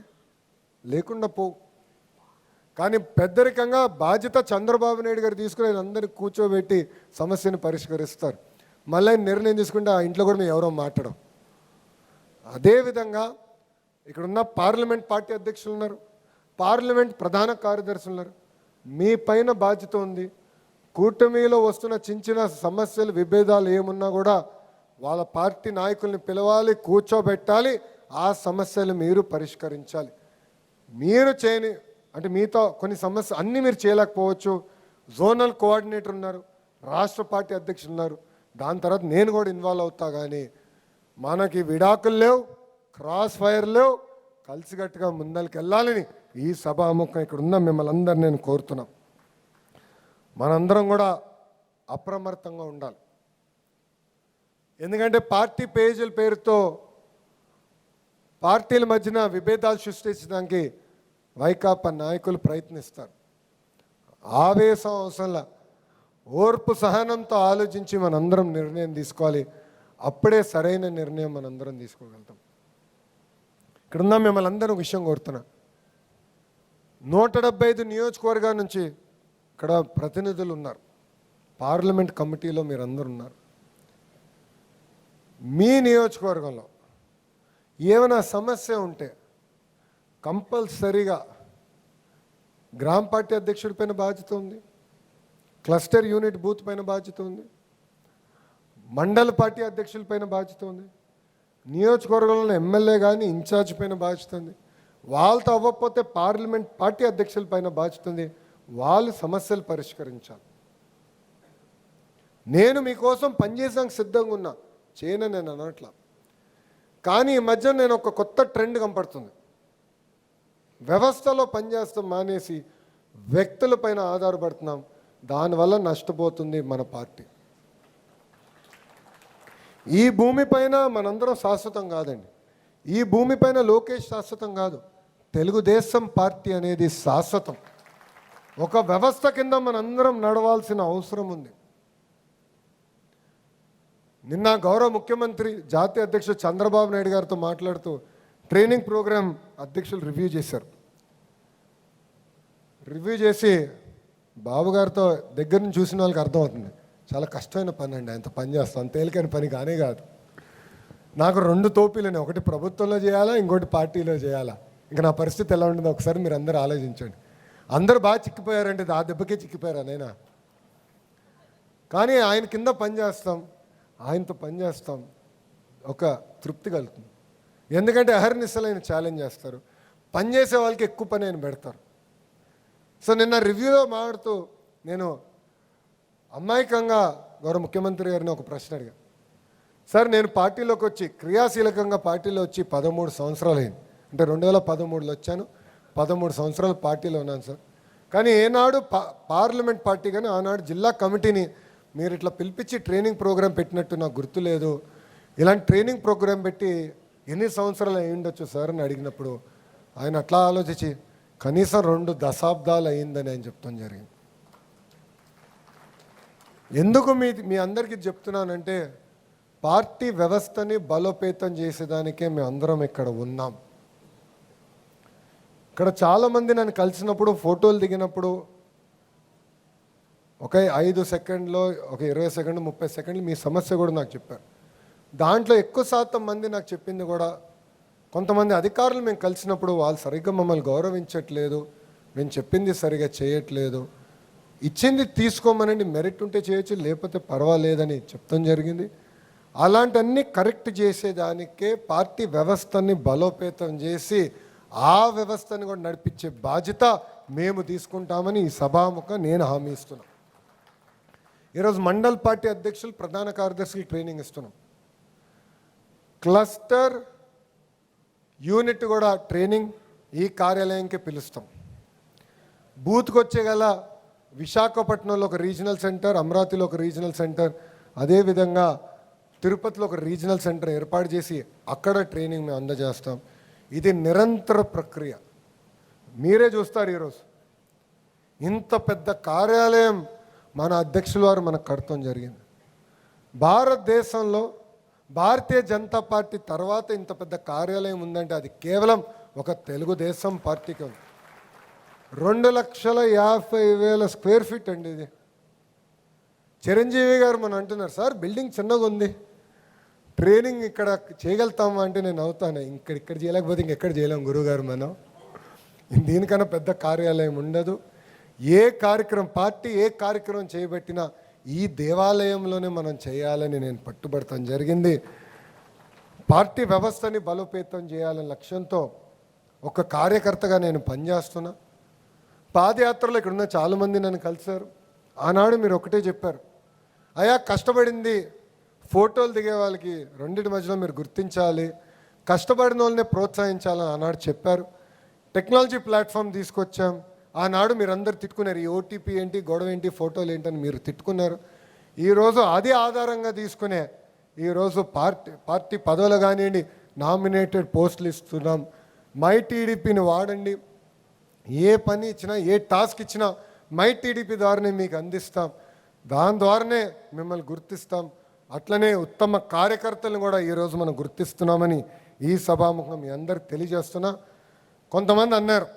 లేకుండా పోవు. కానీ పెద్దరికంగా బాధ్యత చంద్రబాబు నాయుడు గారు తీసుకుని అందరినీ కూర్చోబెట్టి సమస్యను పరిష్కరిస్తారు. మళ్ళీ నిర్ణయం తీసుకుంటే ఆ ఇంట్లో కూడా మేము ఎవరో మాట్లాడం. అదేవిధంగా ఇక్కడున్న పార్లమెంట్ పార్టీ అధ్యక్షులు ఉన్నారు, పార్లమెంట్ ప్రధాన కార్యదర్శులు ఉన్నారు. మీ పైన బాధ్యత ఉంది. కూటమిలో వస్తున్న చిన్న చిన్న సమస్యలు విభేదాలు ఏమున్నా కూడా వాళ్ళ పార్టీ నాయకుల్ని పిలవాలి, కూర్చోబెట్టాలి, ఆ సమస్యలు మీరు పరిష్కరించాలి. మీరు చేయని అంటే మీతో కొన్ని సమస్యలు అన్నీ మీరు చేయలేకపోవచ్చు. జోనల్ కోఆర్డినేటర్ ఉన్నారు, రాష్ట్ర పార్టీ అధ్యక్షులు ఉన్నారు, దాని తర్వాత నేను కూడా ఇన్వాల్వ్ అవుతా. కానీ మనకి విడాకులు లేవు, క్రాస్ ఫైర్ లేవు, కలిసికట్టుగా ముందరికి వెళ్ళాలని ఈ సభాముఖం ఇక్కడ ఉన్న మిమ్మల్ని అందరినీ నేను కోరుతున్నాం. మనందరం కూడా అప్రమత్తంగా ఉండాలి. ఎందుకంటే పార్టీ పేజీల పేరుతో పార్టీల మధ్యన విభేదాలు సృష్టించడానికి వైకాపా నాయకులు ప్రయత్నిస్తారు. ఆవేశం అవసరంలా ఓర్పు సహనంతో ఆలోచించి మనందరం నిర్ణయం తీసుకోవాలి. అప్పుడే సరైన నిర్ణయం మనందరం తీసుకోగలుగుతాం. ఇక్కడున్న మిమ్మల్ని అందరూ విషయం కోరుతున్నా. 175 నియోజకవర్గాల నుంచి ఇక్కడ ప్రతినిధులు ఉన్నారు, పార్లమెంట్ కమిటీలో మీరందరూ ఉన్నారు. మీ నియోజకవర్గంలో ఏమైనా సమస్య ఉంటే కంపల్సరీగా గ్రామ పార్టీ అధ్యక్షుడి పైన బాధ్యత ఉంది, క్లస్టర్ యూనిట్ బూత్ పైన బాధ్యత ఉంది, మండల పార్టీ అధ్యక్షుల పైన బాధ్యత ఉంది, నియోజకవర్గంలో ఎమ్మెల్యే కానీ ఇన్ఛార్జ్ పైన బాధ్యత ఉంది, వాళ్ళతో అవ్వకపోతే పార్లమెంట్ పార్టీ అధ్యక్షుల పైన బాధ్యత ఉంది. వాళ్ళు సమస్యలు పరిష్కరించాలి. నేను మీకోసం పనిచేసానికి సిద్ధంగా ఉన్నా, చేయనని నేను అనట్లా. కానీ ఈ మధ్య నేను ఒక కొత్త ట్రెండ్ కనపడుతుంది. వ్యవస్థలో పనిచేస్తాం మానేసి వ్యక్తులపైన ఆధారపడుతున్నాం. దానివల్ల నష్టపోతుంది మన పార్టీ. ఈ భూమిపైన మనందరం శాశ్వతం కాదండి. ఈ భూమిపైన లోకేష్ శాశ్వతం కాదు, తెలుగుదేశం పార్టీ అనేది శాశ్వతం. ఒక వ్యవస్థ కింద మనందరం నడవాల్సిన అవసరం ఉంది. నిన్న గౌరవ ముఖ్యమంత్రి జాతీయ అధ్యక్షుడు చంద్రబాబు నాయుడు గారితో మాట్లాడుతూ ట్రైనింగ్ ప్రోగ్రాం అధ్యక్షులు రివ్యూ చేశారు. రివ్యూ చేసి బాబు గారితో దగ్గర నుంచి చూసిన వాళ్ళకి అర్థమవుతుంది, చాలా కష్టమైన పని అండి, అంత పని చేస్తాం, అంత తేలికైన పని కానే కాదు. నాకు 2 తోపీలని, ఒకటి ప్రభుత్వంలో చేయాలా, ఇంకోటి పార్టీలో చేయాలా. ఇంకా నా పరిస్థితి ఎలా ఉంటుందో ఒకసారి మీరు అందరూ ఆలోచించండి. అందరూ బాగా చిక్కిపోయారంటే ఆ దెబ్బకే చిక్కిపోయారు అనైనా. కానీ ఆయన కింద పని చేస్తాం, ఆయనతో పని చేస్తాం, ఒక తృప్తి కలుగుతుంది. ఎందుకంటే అహర్నిశలైన ఛాలెంజ్ చేస్తారు, పనిచేసే వాళ్ళకి ఎక్కువ పని ఆయన పెడతారు. సో నిన్న రివ్యూలో మాట్లాడుతూ నేను అమాయకంగా గౌరవ ముఖ్యమంత్రి గారిని ఒక ప్రశ్న అడిగా. సార్, నేను పార్టీలోకి వచ్చి క్రియాశీలకంగా పార్టీలో వచ్చి 13 సంవత్సరాలు అయింది. అంటే 2013లో వచ్చాను, 13 సంవత్సరాలు పార్టీలో ఉన్నాను సార్. కానీ ఏనాడు పార్లమెంట్ పార్టీ కానీ ఆనాడు జిల్లా కమిటీని మీరు ఇట్లా పిలిపించి ట్రైనింగ్ ప్రోగ్రాం పెట్టినట్టు నాకు గుర్తులేదు. ఇలాంటి ట్రైనింగ్ ప్రోగ్రాం పెట్టి ఎన్ని సంవత్సరాలు అయి ఉండొచ్చు సార్ అని అడిగినప్పుడు ఆయన అట్లా ఆలోచించి కనీసం 2 దశాబ్దాలు అయిందని ఆయన చెప్తాం జరిగింది. ఎందుకు మీ అందరికీ చెప్తున్నానంటే పార్టీ వ్యవస్థని బలోపేతం చేసేదానికే మేము అందరం ఇక్కడ ఉన్నాం. ఇక్కడ చాలామంది నన్ను కలిసినప్పుడు ఫోటోలు దిగినప్పుడు ఒక 5 సెకండ్లో, ఒక 20 సెకండ్లు, 30 సెకండ్లు మీ సమస్య కూడా నాకు చెప్పారు. దాంట్లో ఎక్కువ శాతం మంది నాకు చెప్పింది కూడా, కొంతమంది అధికారులు మేము కలిసినప్పుడు వాళ్ళు సరిగ్గా మమ్మల్ని గౌరవించట్లేదు, మేము చెప్పింది సరిగ్గా చేయట్లేదు, ఇచ్చింది తీసుకోమనండి, మెరిట్ ఉంటే చేయొచ్చు, లేకపోతే పర్వాలేదని చెప్తాం జరిగింది. అలాంటివన్నీ కరెక్ట్ చేసేదానికే పార్టీ వ్యవస్థని బలోపేతం చేసి ఆ వ్యవస్థని కూడా నడిపించే బాధ్యత మేము తీసుకుంటామని ఈ సభాముఖం నేను హామీ ఇస్తున్నాను. ఈరోజు మండల్ పార్టీ అధ్యక్షులు, ప్రధాన కార్యదర్శులు ట్రైనింగ్ ఇస్తున్నాం. క్లస్టర్ యూనిట్ కూడా ట్రైనింగ్ ఈ కార్యాలయంకి పిలుస్తాం. బూత్కి వచ్చే గల విశాఖపట్నంలో ఒక రీజనల్ సెంటర్, అమరావతిలో ఒక రీజనల్ సెంటర్, అదేవిధంగా తిరుపతిలో ఒక రీజనల్ సెంటర్ ఏర్పాటు చేసి అక్కడ ట్రైనింగ్ మేము అందజేస్తాం. ఇది నిరంతర ప్రక్రియ. మీరే చూస్తారు, ఈరోజు ఇంత పెద్ద కార్యాలయం మన అధ్యక్షుల వారు మనకు కడతాం జరిగింది. భారతదేశంలో భారతీయ జనతా పార్టీ తర్వాత ఇంత పెద్ద కార్యాలయం ఉందంటే అది కేవలం ఒక తెలుగుదేశం పార్టీకి ఉంది. 2,50,000 స్క్వేర్ ఫీట్ అండి ఇది. చిరంజీవి గారు మనం అంటున్నారు, సార్ బిల్డింగ్ చిన్నగా ఉంది, ట్రైనింగ్ ఇక్కడ చేయగలుగుతామా అంటే నేను అవుతాను, ఇక్కడ చేయలేకపోతే ఇంకెక్కడ చేయలేం గురువుగారు, మనం దీనికన్నా పెద్ద కార్యాలయం ఉండదు. ఏ కార్యక్రమం పార్టీ ఏ కార్యక్రమం చేయబట్టినా ఈ దేవాలయంలోనే మనం చేయాలని నేను పట్టుబడతాం జరిగింది. పార్టీ వ్యవస్థని బలోపేతం చేయాలనే లక్ష్యంతో ఒక కార్యకర్తగా నేను పనిచేస్తున్నా. పాదయాత్రలో ఇక్కడ ఉన్న చాలామంది నన్ను కలిశారు. ఆనాడు మీరు ఒకటే చెప్పారు, అయా కష్టపడింది ఫోటోలు దిగే వాళ్ళకి రెండింటి మధ్యలో మీరు గుర్తించాలి, కష్టపడిన వాళ్ళనే ప్రోత్సహించాలని ఆనాడు చెప్పారు. టెక్నాలజీ ప్లాట్ఫామ్ తీసుకొచ్చాం. ఆనాడు మీరందరూ తిట్టుకున్నారు, ఈ ఓటీపీ ఏంటి, గొడవ ఏంటి, ఫోటోలు ఏంటని మీరు తిట్టుకున్నారు. ఈరోజు అది ఆధారంగా తీసుకునే ఈరోజు పార్టీ పదవులు కానివ్వండి, నామినేటెడ్ పోస్టులు ఇస్తున్నాం. మై టీడీపీని వాడండి, ఏ పని ఇచ్చినా ఏ టాస్క్ ఇచ్చినా మై టీడీపీ ద్వారానే మీకు అందిస్తాం, దాని ద్వారానే మిమ్మల్ని గుర్తిస్తాం. అట్లనే ఉత్తమ కార్యకర్తలను కూడా ఈరోజు మనం గుర్తిస్తున్నామని ఈ సభాముఖం మీ అందరికి తెలియజేస్తున్నా. కొంతమంది అన్నారు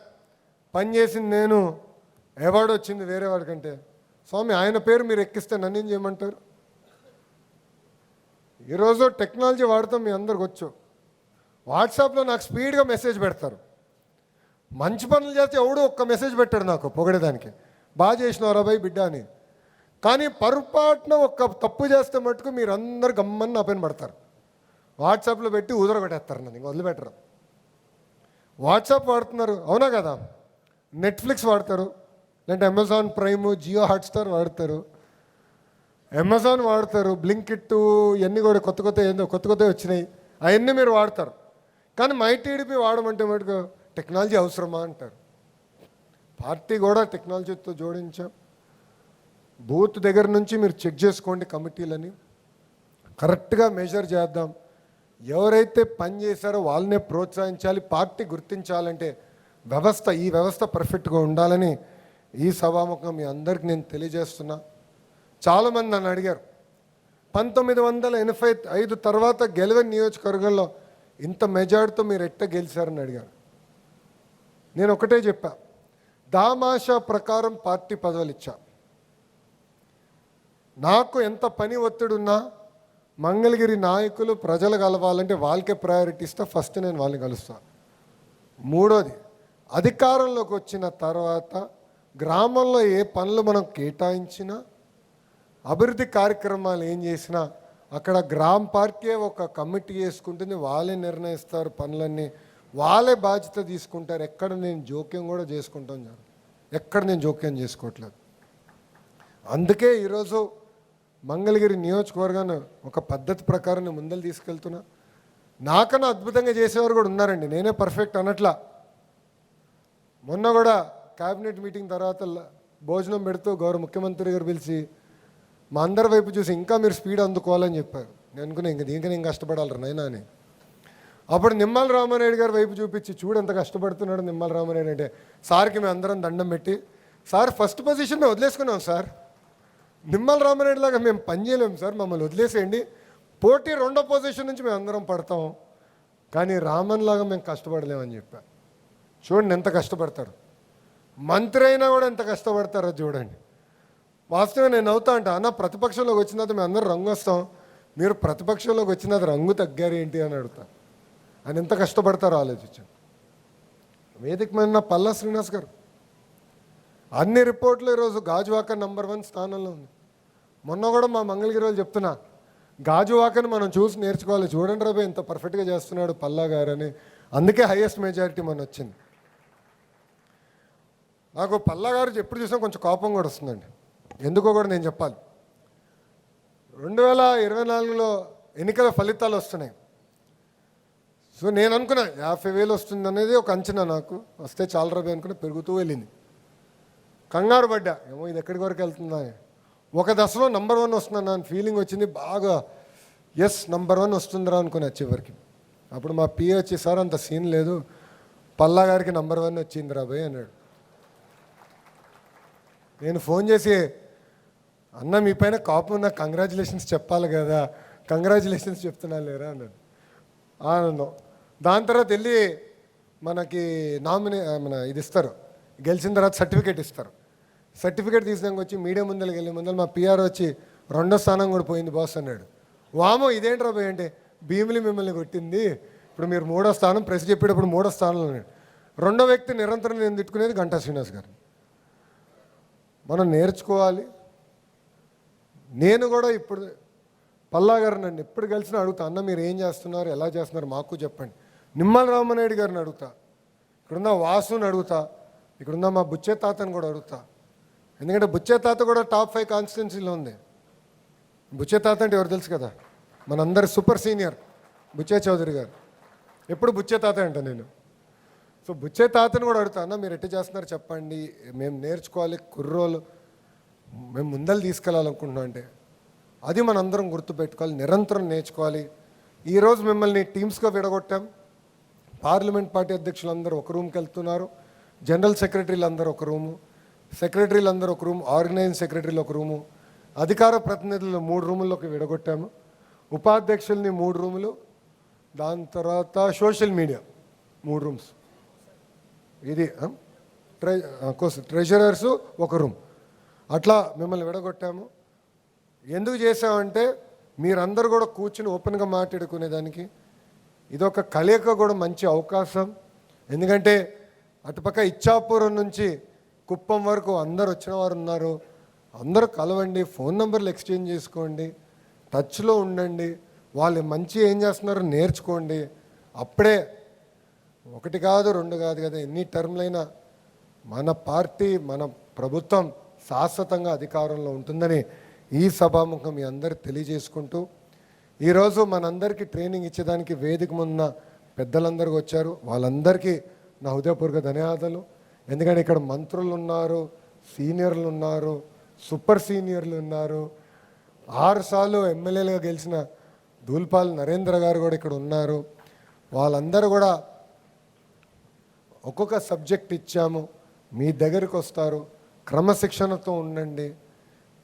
పని చేసింది నేను, అవార్డు వచ్చింది వేరే వాడికంటే. స్వామి ఆయన పేరు మీరు ఎక్కిస్తే నన్ను ఏం చేయమంటారు? ఈరోజు టెక్నాలజీ వాడతాం, మీ అందరికి వచ్చు. వాట్సాప్లో నాకు స్పీడ్గా మెసేజ్ పెడతారు. మంచి పనులు చేస్తే ఎవడు ఒక్క మెసేజ్ పెట్టాడు నాకు పొగడేదానికి, బాగా చేసినవారా భయ్ బిడ్డ అని. కానీ పొరపాటున ఒక్క తప్పు చేస్తే మటుకు మీరు అందరు గమ్మని నా పైన పడతారు. వాట్సాప్లో పెట్టి ఉదరగొట్టేస్తారు, నన్ను వదిలిపెట్టరు. వాట్సాప్ వాడుతున్నారు, అవునా కదా? నెట్ఫ్లిక్స్ వాడతారు, లేదంటే అమెజాన్ ప్రైమ్, జియో హాట్స్టార్ వాడతారు, అమెజాన్ వాడతారు, బ్లింకిట్ ఇవన్నీ కూడా కొత్త కొత్త వచ్చినాయి, అవన్నీ మీరు వాడతారు. కానీ మై టీడీపీ వాడమంటే మటుకు టెక్నాలజీ అవసరమా అంటారు. పార్టీ కూడా టెక్నాలజీతో జోడించాం. బూత్ దగ్గర నుంచి మీరు చెక్ చేసుకోండి కమిటీలని, కరెక్ట్గా మెజర్ చేద్దాం. ఎవరైతే పని చేశారో వాళ్ళనే ప్రోత్సహించాలి. పార్టీ గుర్తించాలంటే ఈ వ్యవస్థ పర్ఫెక్ట్గా ఉండాలని ఈ సభాముఖం మీ అందరికి నేను తెలియజేస్తున్నా. చాలామంది నన్ను అడిగారు 1985 తర్వాత గెలవని నియోజకవర్గంలో ఇంత మెజార్టీతో మీరు ఎట్ట గెలిచారని అడిగారు. నేను ఒకటే చెప్పా, దామాషా ప్రకారం పార్టీ పదవులు ఇచ్చా. నాకు ఎంత పని ఒత్తిడి ఉన్నా మంగళగిరి నాయకులు ప్రజలు కలవాలంటే వాళ్ళకే ప్రయారిటీ ఇస్తా. ఫస్ట్ నేను వాళ్ళని కలుస్తాను. మూడోది, అధికారంలోకి వచ్చిన తర్వాత గ్రామంలో ఏ పనులు మనం కేటాయించినా, అభివృద్ధి కార్యక్రమాలు ఏం చేసినా అక్కడ గ్రామ పార్టీ ఒక కమిటీ వేసుకుంటుంది, వాళ్ళే నిర్ణయిస్తారు పనులన్నీ, వాళ్ళే బాధ్యత తీసుకుంటారు. ఎక్కడ నేను జోక్యం కూడా చేసుకుంటాను, ఎక్కడ నేను జోక్యం చేసుకోవట్లేదు. అందుకే ఈరోజు మంగళగిరి నియోజకవర్గాన్ని ఒక పద్ధతి ప్రకారం నేను ముందలు తీసుకెళ్తున్నా. నాకన్నా అద్భుతంగా చేసేవారు కూడా ఉన్నారండి, నేనే పర్ఫెక్ట్ అనట్లా. మొన్న కూడా క్యాబినెట్ మీటింగ్ తర్వాత భోజనం పెడుతూ గౌరవ ముఖ్యమంత్రి గారు పిలిచి మా అందరి వైపు చూసి ఇంకా మీరు స్పీడ్ అందుకోవాలని చెప్పారు. నేను అనుకున్నా ఇంకా దీనికి నేను కష్టపడాలి నైనా అని. అప్పుడు నిమ్మల రామారెడ్డి గారి వైపు చూపించి చూడు ఎంత కష్టపడుతున్నాడు నిమ్మల రామారెడ్డి అంటే, సార్కి మేము అందరం దండం పెట్టి, సార్ ఫస్ట్ పొజిషన్ మేము వదిలేసుకున్నాం సార్, నిమ్మల రామారెడ్డి లాగా మేము పనిచేయలేము సార్, మమ్మల్ని వదిలేసేయండి, పోటీ రెండో పొజిషన్ నుంచి మేము అందరం పడతాం, కానీ రామన్ లాగా మేము కష్టపడలేమని చెప్పా. చూడండి ఎంత కష్టపడతారు. మంత్రి అయినా కూడా ఎంత కష్టపడతారో చూడండి. వాస్తవంగా నేను అవుతా అంట, అన్న ప్రతిపక్షంలోకి వచ్చిన తర్వాత మేము అందరం రంగు వస్తాం, మీరు ప్రతిపక్షంలోకి వచ్చిన తర్వాత రంగు తగ్గారు ఏంటి అని అడుగుతా. ఆయన ఎంత కష్టపడతారో ఆలోచించాను. వేదిక మీద పల్లా శ్రీనివాస్ గారు అన్ని రిపోర్ట్లు ఈరోజు గాజువాక నంబర్ 1 స్థానంలో ఉంది. మొన్న కూడా మా మంగళగిరి వాళ్ళు చెప్తున్నా, గాజువాకని మనం చూసి నేర్చుకోవాలి, చూడండి రాబోయే ఎంత పర్ఫెక్ట్గా చేస్తున్నాడు పల్లా గారు అని. అందుకే హైయెస్ట్ మెజారిటీ మన వచ్చింది. నాకు పల్లా గారు ఎప్పుడు చూసినా కొంచెం కోపం కూడా వస్తుందండి, ఎందుకో కూడా నేను చెప్పాలి. 2024లో ఎన్నికల ఫలితాలు వస్తున్నాయి. సో నేను అనుకున్నా 50,000 వస్తుంది అనేది ఒక అంచనా, నాకు వస్తే చాలా రూపాయలు అనుకున్నా, పెరుగుతూ వెళ్ళింది. కంగారు పడ్డా, ఏమో ఇది ఎక్కడి వరకు వెళ్తుందా. ఒక దశలో నంబర్ 1 వస్తుందన్న ఫీలింగ్ వచ్చింది బాగా. ఎస్ నంబర్ 1 వస్తుందిరా అనుకుని చివరికి. అప్పుడు మా పిఏ వచ్చి, సార్ అంత సీన్ లేదు, పల్లా గారికి నంబర్ 1 వచ్చింది రా భయ్ అన్నాడు. నేను ఫోన్ చేసి, అన్న మీ పైన కోపం నాకు కంగ్రాచులేషన్స్ చెప్పాలి కదా, కంగ్రాచులేషన్స్ చెప్తున్నా లేరా అన్నాడు. ఆనందం. దాని తర్వాత వెళ్ళి మనకి మన ఇది ఇస్తారు, గెలిచిన తర్వాత సర్టిఫికేట్ ఇస్తారు. సర్టిఫికేట్ తీసినాక వచ్చి మీడియా ముందరికి వెళ్ళి ముందర మా పిఆర్ వచ్చి 2వ స్థానం కూడా పోయింది బాస్ అన్నాడు. వామో ఇదేంటి రాబోయ్ అంటే, భీమిలి మిమ్మల్ని కొట్టింది, ఇప్పుడు మీరు 3వ స్థానం, ప్రెస్ చెప్పేటప్పుడు 3వ స్థానంలో ఉన్నాడు. రెండో వ్యక్తి నిరంతరం నేను తిట్టుకునేది గంటా శ్రీనివాస్ గారు. మనం నేర్చుకోవాలి. నేను కూడా ఇప్పుడు పల్లా గారు నన్ను ఎప్పుడు కలిసినా అడుగుతా, అన్న మీరు ఏం చేస్తున్నారు, ఎలా చేస్తున్నారు మాకు చెప్పండి. నిమ్మల రామనాయుడు గారిని అడుగుతా, ఇక్కడున్న వాసుని అడుగుతా, ఇక్కడున్న మా బుచ్చే తాతని కూడా అడుగుతా. ఎందుకంటే బుచ్చే తాత కూడా టాప్ 5 కాన్స్టిట్యున్సీలో ఉంది. బుచ్చే తాత అంటే ఎవరు తెలుసు కదా, మనందరి సూపర్ సీనియర్ బుచ్చే చౌదరి గారు. ఎప్పుడు బుచ్చే తాత అంట నేను. సో బుచ్చే తాతని కూడా అడుగుతా, అన్న మీరు ఎట్లా చేస్తున్నారు చెప్పండి, మేము నేర్చుకోవాలి, కుర్రోలు మేము ముందలు తీసుకెళ్ళాలనుకుంటున్నాం. అంటే అది మనందరం గుర్తుపెట్టుకోవాలి, నిరంతరం నేర్చుకోవాలి. ఈరోజు మిమ్మల్ని టీమ్స్గా విడగొట్టాం. పార్లమెంట్ పార్టీ అధ్యక్షులందరూ ఒక రూమ్కి వెళ్తున్నారు, జనరల్ సెక్రటరీలు అందరూ ఒక రూము, సెక్రటరీలు అందరూ ఒక రూము, ఆర్గనైజింగ్ సెక్రటరీలు ఒక రూము, అధికార ప్రతినిధులు 3 రూముల్లోకి విడగొట్టాము, ఉపాధ్యక్షుల్ని 3 రూములు, దాని తర్వాత సోషల్ మీడియా 3 రూమ్స్, ఇది ట్రెజరర్స్ ఒక రూమ్. అట్లా మిమ్మల్ని విడగొట్టాము. ఎందుకు చేసామంటే మీరందరూ కూడా కూర్చుని ఓపెన్గా మాట్లాడుకునేదానికి ఇదొక కలయిక కూడా మంచి అవకాశం. ఎందుకంటే అటుపక్క ఇచ్చాపురం నుంచి కుప్పం వరకు అందరు వచ్చిన వారు ఉన్నారు. అందరూ కలవండి, ఫోన్ నెంబర్లు ఎక్స్చేంజ్ చేసుకోండి, టచ్లో ఉండండి, వాళ్ళు మంచి ఏం చేస్తున్నారో నేర్చుకోండి. అప్పుడే 1 కాదు 2 కాదు కదా, ఎన్ని టర్మ్లైనా మన పార్టీ మన ప్రభుత్వం శాశ్వతంగా అధికారంలో ఉంటుందని ఈ సభాముఖం మీ అందరు తెలియజేసుకుంటూ, ఈరోజు మనందరికీ ట్రైనింగ్ ఇచ్చేదానికి వేదిక ముందున్న పెద్దలందరూ వచ్చారు. వాళ్ళందరికీ నా హృదయపూర్వక ధన్యవాదాలు. ఎందుకంటే ఇక్కడ మంత్రులు ఉన్నారు, సీనియర్లు ఉన్నారు, సూపర్ సీనియర్లు ఉన్నారు, 6 సార్లు ఎమ్మెల్యేలుగా గెలిచిన దూల్పాల్ నరేంద్ర గారు కూడా ఇక్కడ ఉన్నారు. వాళ్ళందరూ కూడా ఒక్కొక్క సబ్జెక్ట్ ఇచ్చాము, మీ దగ్గరికి వస్తారు, క్రమశిక్షణతో ఉండండి,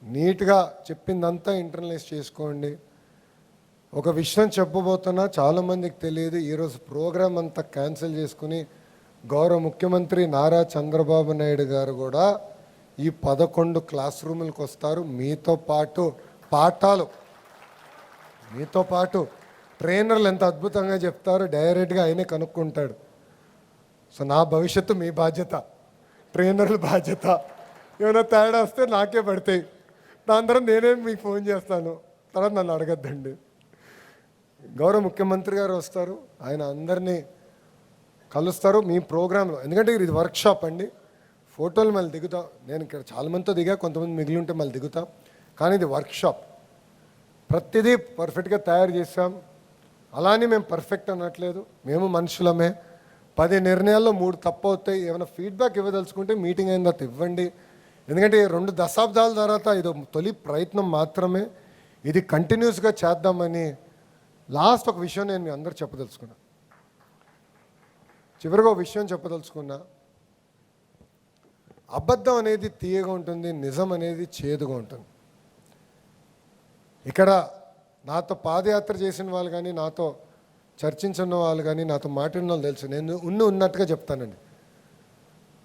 నీట్గా చెప్పిందంతా ఇంటర్నలైజ్ చేసుకోండి. ఒక విషయం చెప్పబోతున్నా, చాలామందికి తెలియదు. ఈరోజు ప్రోగ్రాం అంతా క్యాన్సిల్ చేసుకుని గౌరవ ముఖ్యమంత్రి నారా చంద్రబాబు నాయుడు గారు కూడా ఈ 11 క్లాస్ రూములకు వస్తారు. మీతో పాటు పాఠాలు, మీతో పాటు ట్రైనర్లు ఎంత అద్భుతంగా చెప్తారో డైరెక్ట్గా ఆయనే కనుక్కుంటాడు. సో నా భవిష్యత్తు మీ బాధ్యత, ట్రైనర్ల బాధ్యత. ఏమైనా తేడా వస్తే నాకే పడతాయి, దాని తర్వాత నేనేం మీకు ఫోన్ చేస్తాను, తర్వాత నన్ను అడగద్దండి. గౌరవ ముఖ్యమంత్రి గారు వస్తారు, ఆయన అందరినీ కలుస్తారు మీ ప్రోగ్రాంలో. ఎందుకంటే ఇది వర్క్షాప్ అండి, ఫోటోలు మళ్ళీ దిగుతాం. నేను ఇక్కడ చాలామందితో దిగా, కొంతమంది మిగిలి ఉంటే మళ్ళీ దిగుతాం. కానీ ఇది వర్క్షాప్, ప్రతిదీ పర్ఫెక్ట్గా తయారు చేసాం. అలానే మేము పర్ఫెక్ట్ అనట్లేదు, మేము మనుషులమే. 10 నిర్ణయాల్లో 3 తప్పు అవుతాయి. ఏమైనా ఫీడ్బ్యాక్ ఇవ్వదలుచుకుంటే మీటింగ్ అయిన తర్వాత ఇవ్వండి. ఎందుకంటే 2 దశాబ్దాల తర్వాత ఇది తొలి ప్రయత్నం మాత్రమే, ఇది కంటిన్యూస్గా చేద్దామని. లాస్ట్ ఒక విషయం నేను మీ అందరూ చెప్పదలుచుకున్నా, చివరిగా ఒక విషయం చెప్పదలుచుకున్నా. అబద్ధం అనేది తీయగా ఉంటుంది, నిజం అనేది చేదుగా ఉంటుంది. ఇక్కడ నాతో పాదయాత్ర చేసిన వాళ్ళు కానీ, నాతో చర్చించిన వాళ్ళు కానీ, నాతో మాట్లాడిన వాళ్ళు తెలుసు, నేను ఉన్నట్టుగా చెప్తానండి.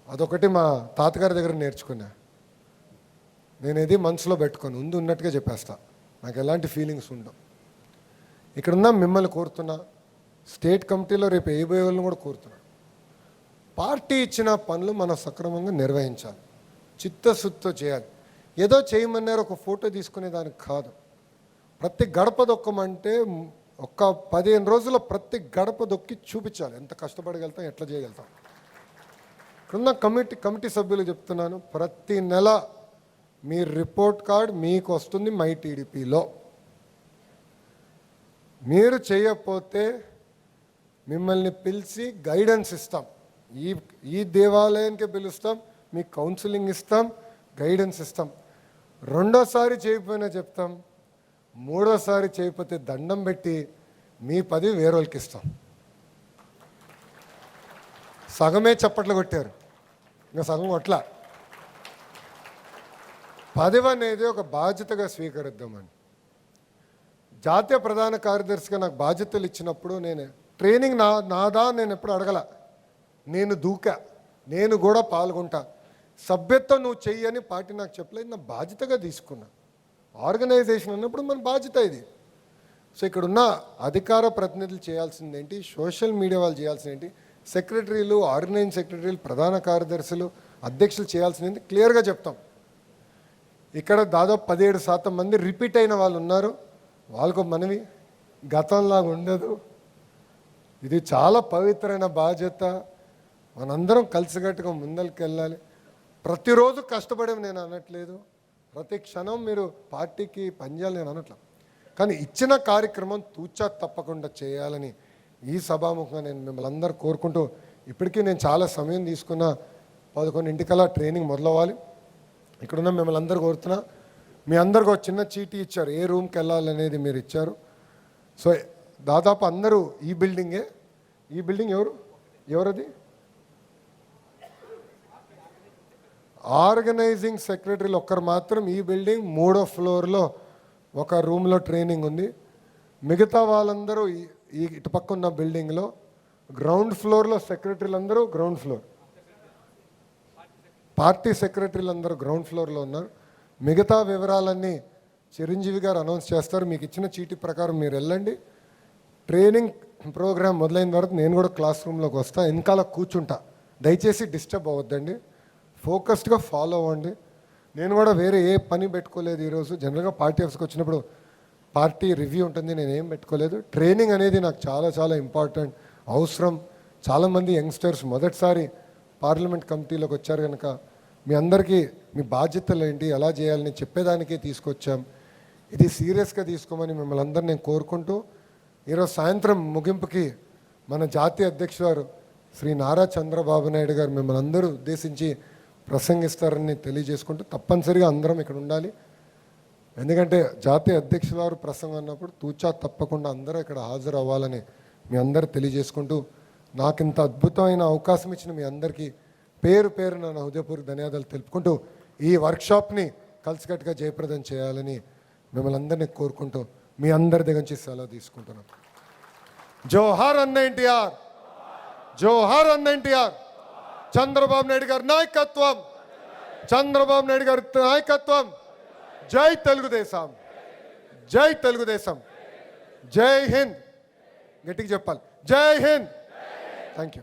అదొకటి మా తాతగారి దగ్గర నేర్చుకున్నా. నేను ఇది మనసులో పెట్టుకొని ఉన్నట్టుగా చెప్పేస్తా, నాకు ఎలాంటి ఫీలింగ్స్ ఉండవు. ఇక్కడున్న మిమ్మల్ని కోరుతున్నా, స్టేట్ కమిటీలో రేపు వేయబోయే వాళ్ళని కూడా కోరుతున్నా, పార్టీ ఇచ్చిన పనులు మనం సక్రమంగా నిర్వహించాలి, చిత్తశుద్ధితో చేయాలి. ఏదో చేయమన్నారు ఒక ఫోటో తీసుకునే దానికి కాదు. ప్రతి గడప దొక్కమంటే ఒక్క 15 రోజుల్లో ప్రతి గడప దొక్కి చూపించాలి ఎంత కష్టపడగలుగుతాం, ఎట్లా చేయగలుగుతాం. ఇక్కడున్న కమిటీ సభ్యులు చెప్తున్నాను, ప్రతి నెల మీ రిపోర్ట్ కార్డ్ మీకు వస్తుంది మై టీడీపీలో. మీరు చేయకపోతే మిమ్మల్ని పిలిచి గైడెన్స్ ఇస్తాం. ఈ దేవాలయానికి పిలుస్తాం, మీకు కౌన్సిలింగ్ ఇస్తాం, గైడెన్స్ ఇస్తాం. 2వ సారి చేయకపోయినా చెప్తాం, 3వ సారి చేయకపోతే దండం పెట్టి మీ 10 వేరేళ్ళకి ఇస్తాం. సగమే చప్పట్లు కొట్టారు, ఇంకా సగం కొట్ల. 10 అనేది ఒక బాధ్యతగా స్వీకరిద్దామని. జాతీయ ప్రధాన కార్యదర్శిగా నాకు బాధ్యతలు ఇచ్చినప్పుడు నేను ట్రైనింగ్ నాదా నేను ఎప్పుడు అడగల, నేను దూకా, నేను కూడా పాల్గొంటా. సభ్యత్వం నువ్వు చెయ్యని పార్టీ నాకు చెప్పలేదు, నా బాధ్యతగా తీసుకున్నా. ఆర్గనైజేషన్ అన్నప్పుడు మన బాధ్యత ఇది. సో ఇక్కడ ఉన్న అధికార ప్రతినిధులు చేయాల్సింది ఏంటి, సోషల్ మీడియా వాళ్ళు చేయాల్సింది ఏంటి, సెక్రటరీలు, ఆర్గనైజింగ్ సెక్రటరీలు, ప్రధాన కార్యదర్శులు, అధ్యక్షులు చేయాల్సింది క్లియర్గా చెప్తాం. ఇక్కడ దాదాపు 17% మంది రిపీట్ అయిన వాళ్ళు ఉన్నారు. వాళ్ళకు మనవి గతంలాగా ఉండదు. ఇది చాలా పవిత్రమైన బాధ్యత. మనందరం కలిసికట్టుగా ముందరికి వెళ్ళాలి. ప్రతిరోజు కష్టపడే నేను అనట్లేదు, ప్రతి క్షణం మీరు పార్టీకి పనిచేయాలి నేను అనట్లేదు. కానీ ఇచ్చిన కార్యక్రమం తూచా తప్పకుండా చేయాలని ఈ సభాముఖంగా నేను మిమ్మల్ని అందరూ కోరుకుంటూ, ఇప్పటికీ నేను చాలా సమయం తీసుకున్న 11:00 ట్రైనింగ్ మొదలవ్వాలి. ఇక్కడున్న మిమ్మల్ని అందరూ కోరుతున్నా, మీ అందరికి ఒక చిన్న చీటీ ఇచ్చారు, ఏ రూమ్కి వెళ్ళాలనేది మీరు ఇచ్చారు. సో దాదాపు అందరూ ఈ బిల్డింగే. ఈ బిల్డింగ్ ఎవరది? ఆర్గనైజింగ్ సెక్రటరీలు ఒక్కరు మాత్రం ఈ బిల్డింగ్ 3వ ఫ్లోర్లో ఒక రూమ్లో ట్రైనింగ్ ఉంది. మిగతా వాళ్ళందరూ ఈ ఇటుపక్క ఉన్న బిల్డింగ్లో గ్రౌండ్ ఫ్లోర్లో సెక్రటరీలు అందరూ గ్రౌండ్ ఫ్లోర్, పార్టీ సెక్రటరీలు అందరూ గ్రౌండ్ ఫ్లోర్లో ఉన్నారు. మిగతా వివరాలన్నీ చిరంజీవి గారు అనౌన్స్ చేస్తారు. మీకు ఇచ్చిన చీటీ ప్రకారం మీరు వెళ్ళండి. ట్రైనింగ్ ప్రోగ్రామ్ మొదలైన తర్వాత నేను కూడా క్లాస్ రూమ్లోకి వస్తాను, వెనకాల కూర్చుంటా. దయచేసి డిస్టర్బ్ అవ్వద్దండి, ఫోకస్డ్గా ఫాలో అవ్వండి. నేను కూడా వేరే ఏ పని పెట్టుకోలేదు ఈరోజు. జనరల్గా పార్టీ ఆఫీస్కి వచ్చినప్పుడు పార్టీ రివ్యూ ఉంటుంది, నేను ఏం పెట్టుకోలేదు. ట్రైనింగ్ అనేది నాకు చాలా చాలా ఇంపార్టెంట్, అవసరం. చాలామంది యంగ్స్టర్స్ మొదటిసారి పార్లమెంట్ కమిటీలోకి వచ్చారు కనుక మీ అందరికీ మీ బాధ్యతలు ఏంటి, ఎలా చేయాలని చెప్పేదానికే తీసుకొచ్చాం. ఇది సీరియస్గా తీసుకోమని మిమ్మల్ని అందరూ నేను కోరుకుంటూ, ఈరోజు సాయంత్రం ముగింపుకి మన జాతీయ అధ్యక్షుడు శ్రీ నారా చంద్రబాబు నాయుడు గారు మిమ్మల్ని అందరూ ఉద్దేశించి ప్రసంగిస్తారని తెలియజేసుకుంటూ, తప్పనిసరిగా అందరం ఇక్కడ ఉండాలి. ఎందుకంటే జాతీయ అధ్యక్షుల వారు ప్రసంగం అన్నప్పుడు తూచా తప్పకుండా అందరూ ఇక్కడ హాజరు అవ్వాలని మీ అందరూ తెలియజేసుకుంటూ, నాకు ఇంత అద్భుతమైన అవకాశం ఇచ్చిన మీ అందరికీ పేరు పేరున నా హృదయపూర్వక ధన్యవాదాలు తెలుపుకుంటూ, ఈ వర్క్షాప్ని కలిసికట్టుగా జయప్రదం చేయాలని మిమ్మల్ని అందరినీ కోరుకుంటూ మీ అందరి దగ్గర నుంచి సెలవు తీసుకుంటున్నాం. జోహార్ అన్న ఎన్టీఆర్, జోహార్ అన్న ఎన్టీఆర్. చంద్రబాబు నాయుడు గారి నాయకత్వం, చంద్రబాబు నాయుడు గారి నాయకత్వం. జై తెలుగుదేశం, జై తెలుగుదేశం, జై హింద్. గట్టిగా చెప్పాలి, జై హింద్. Thank you.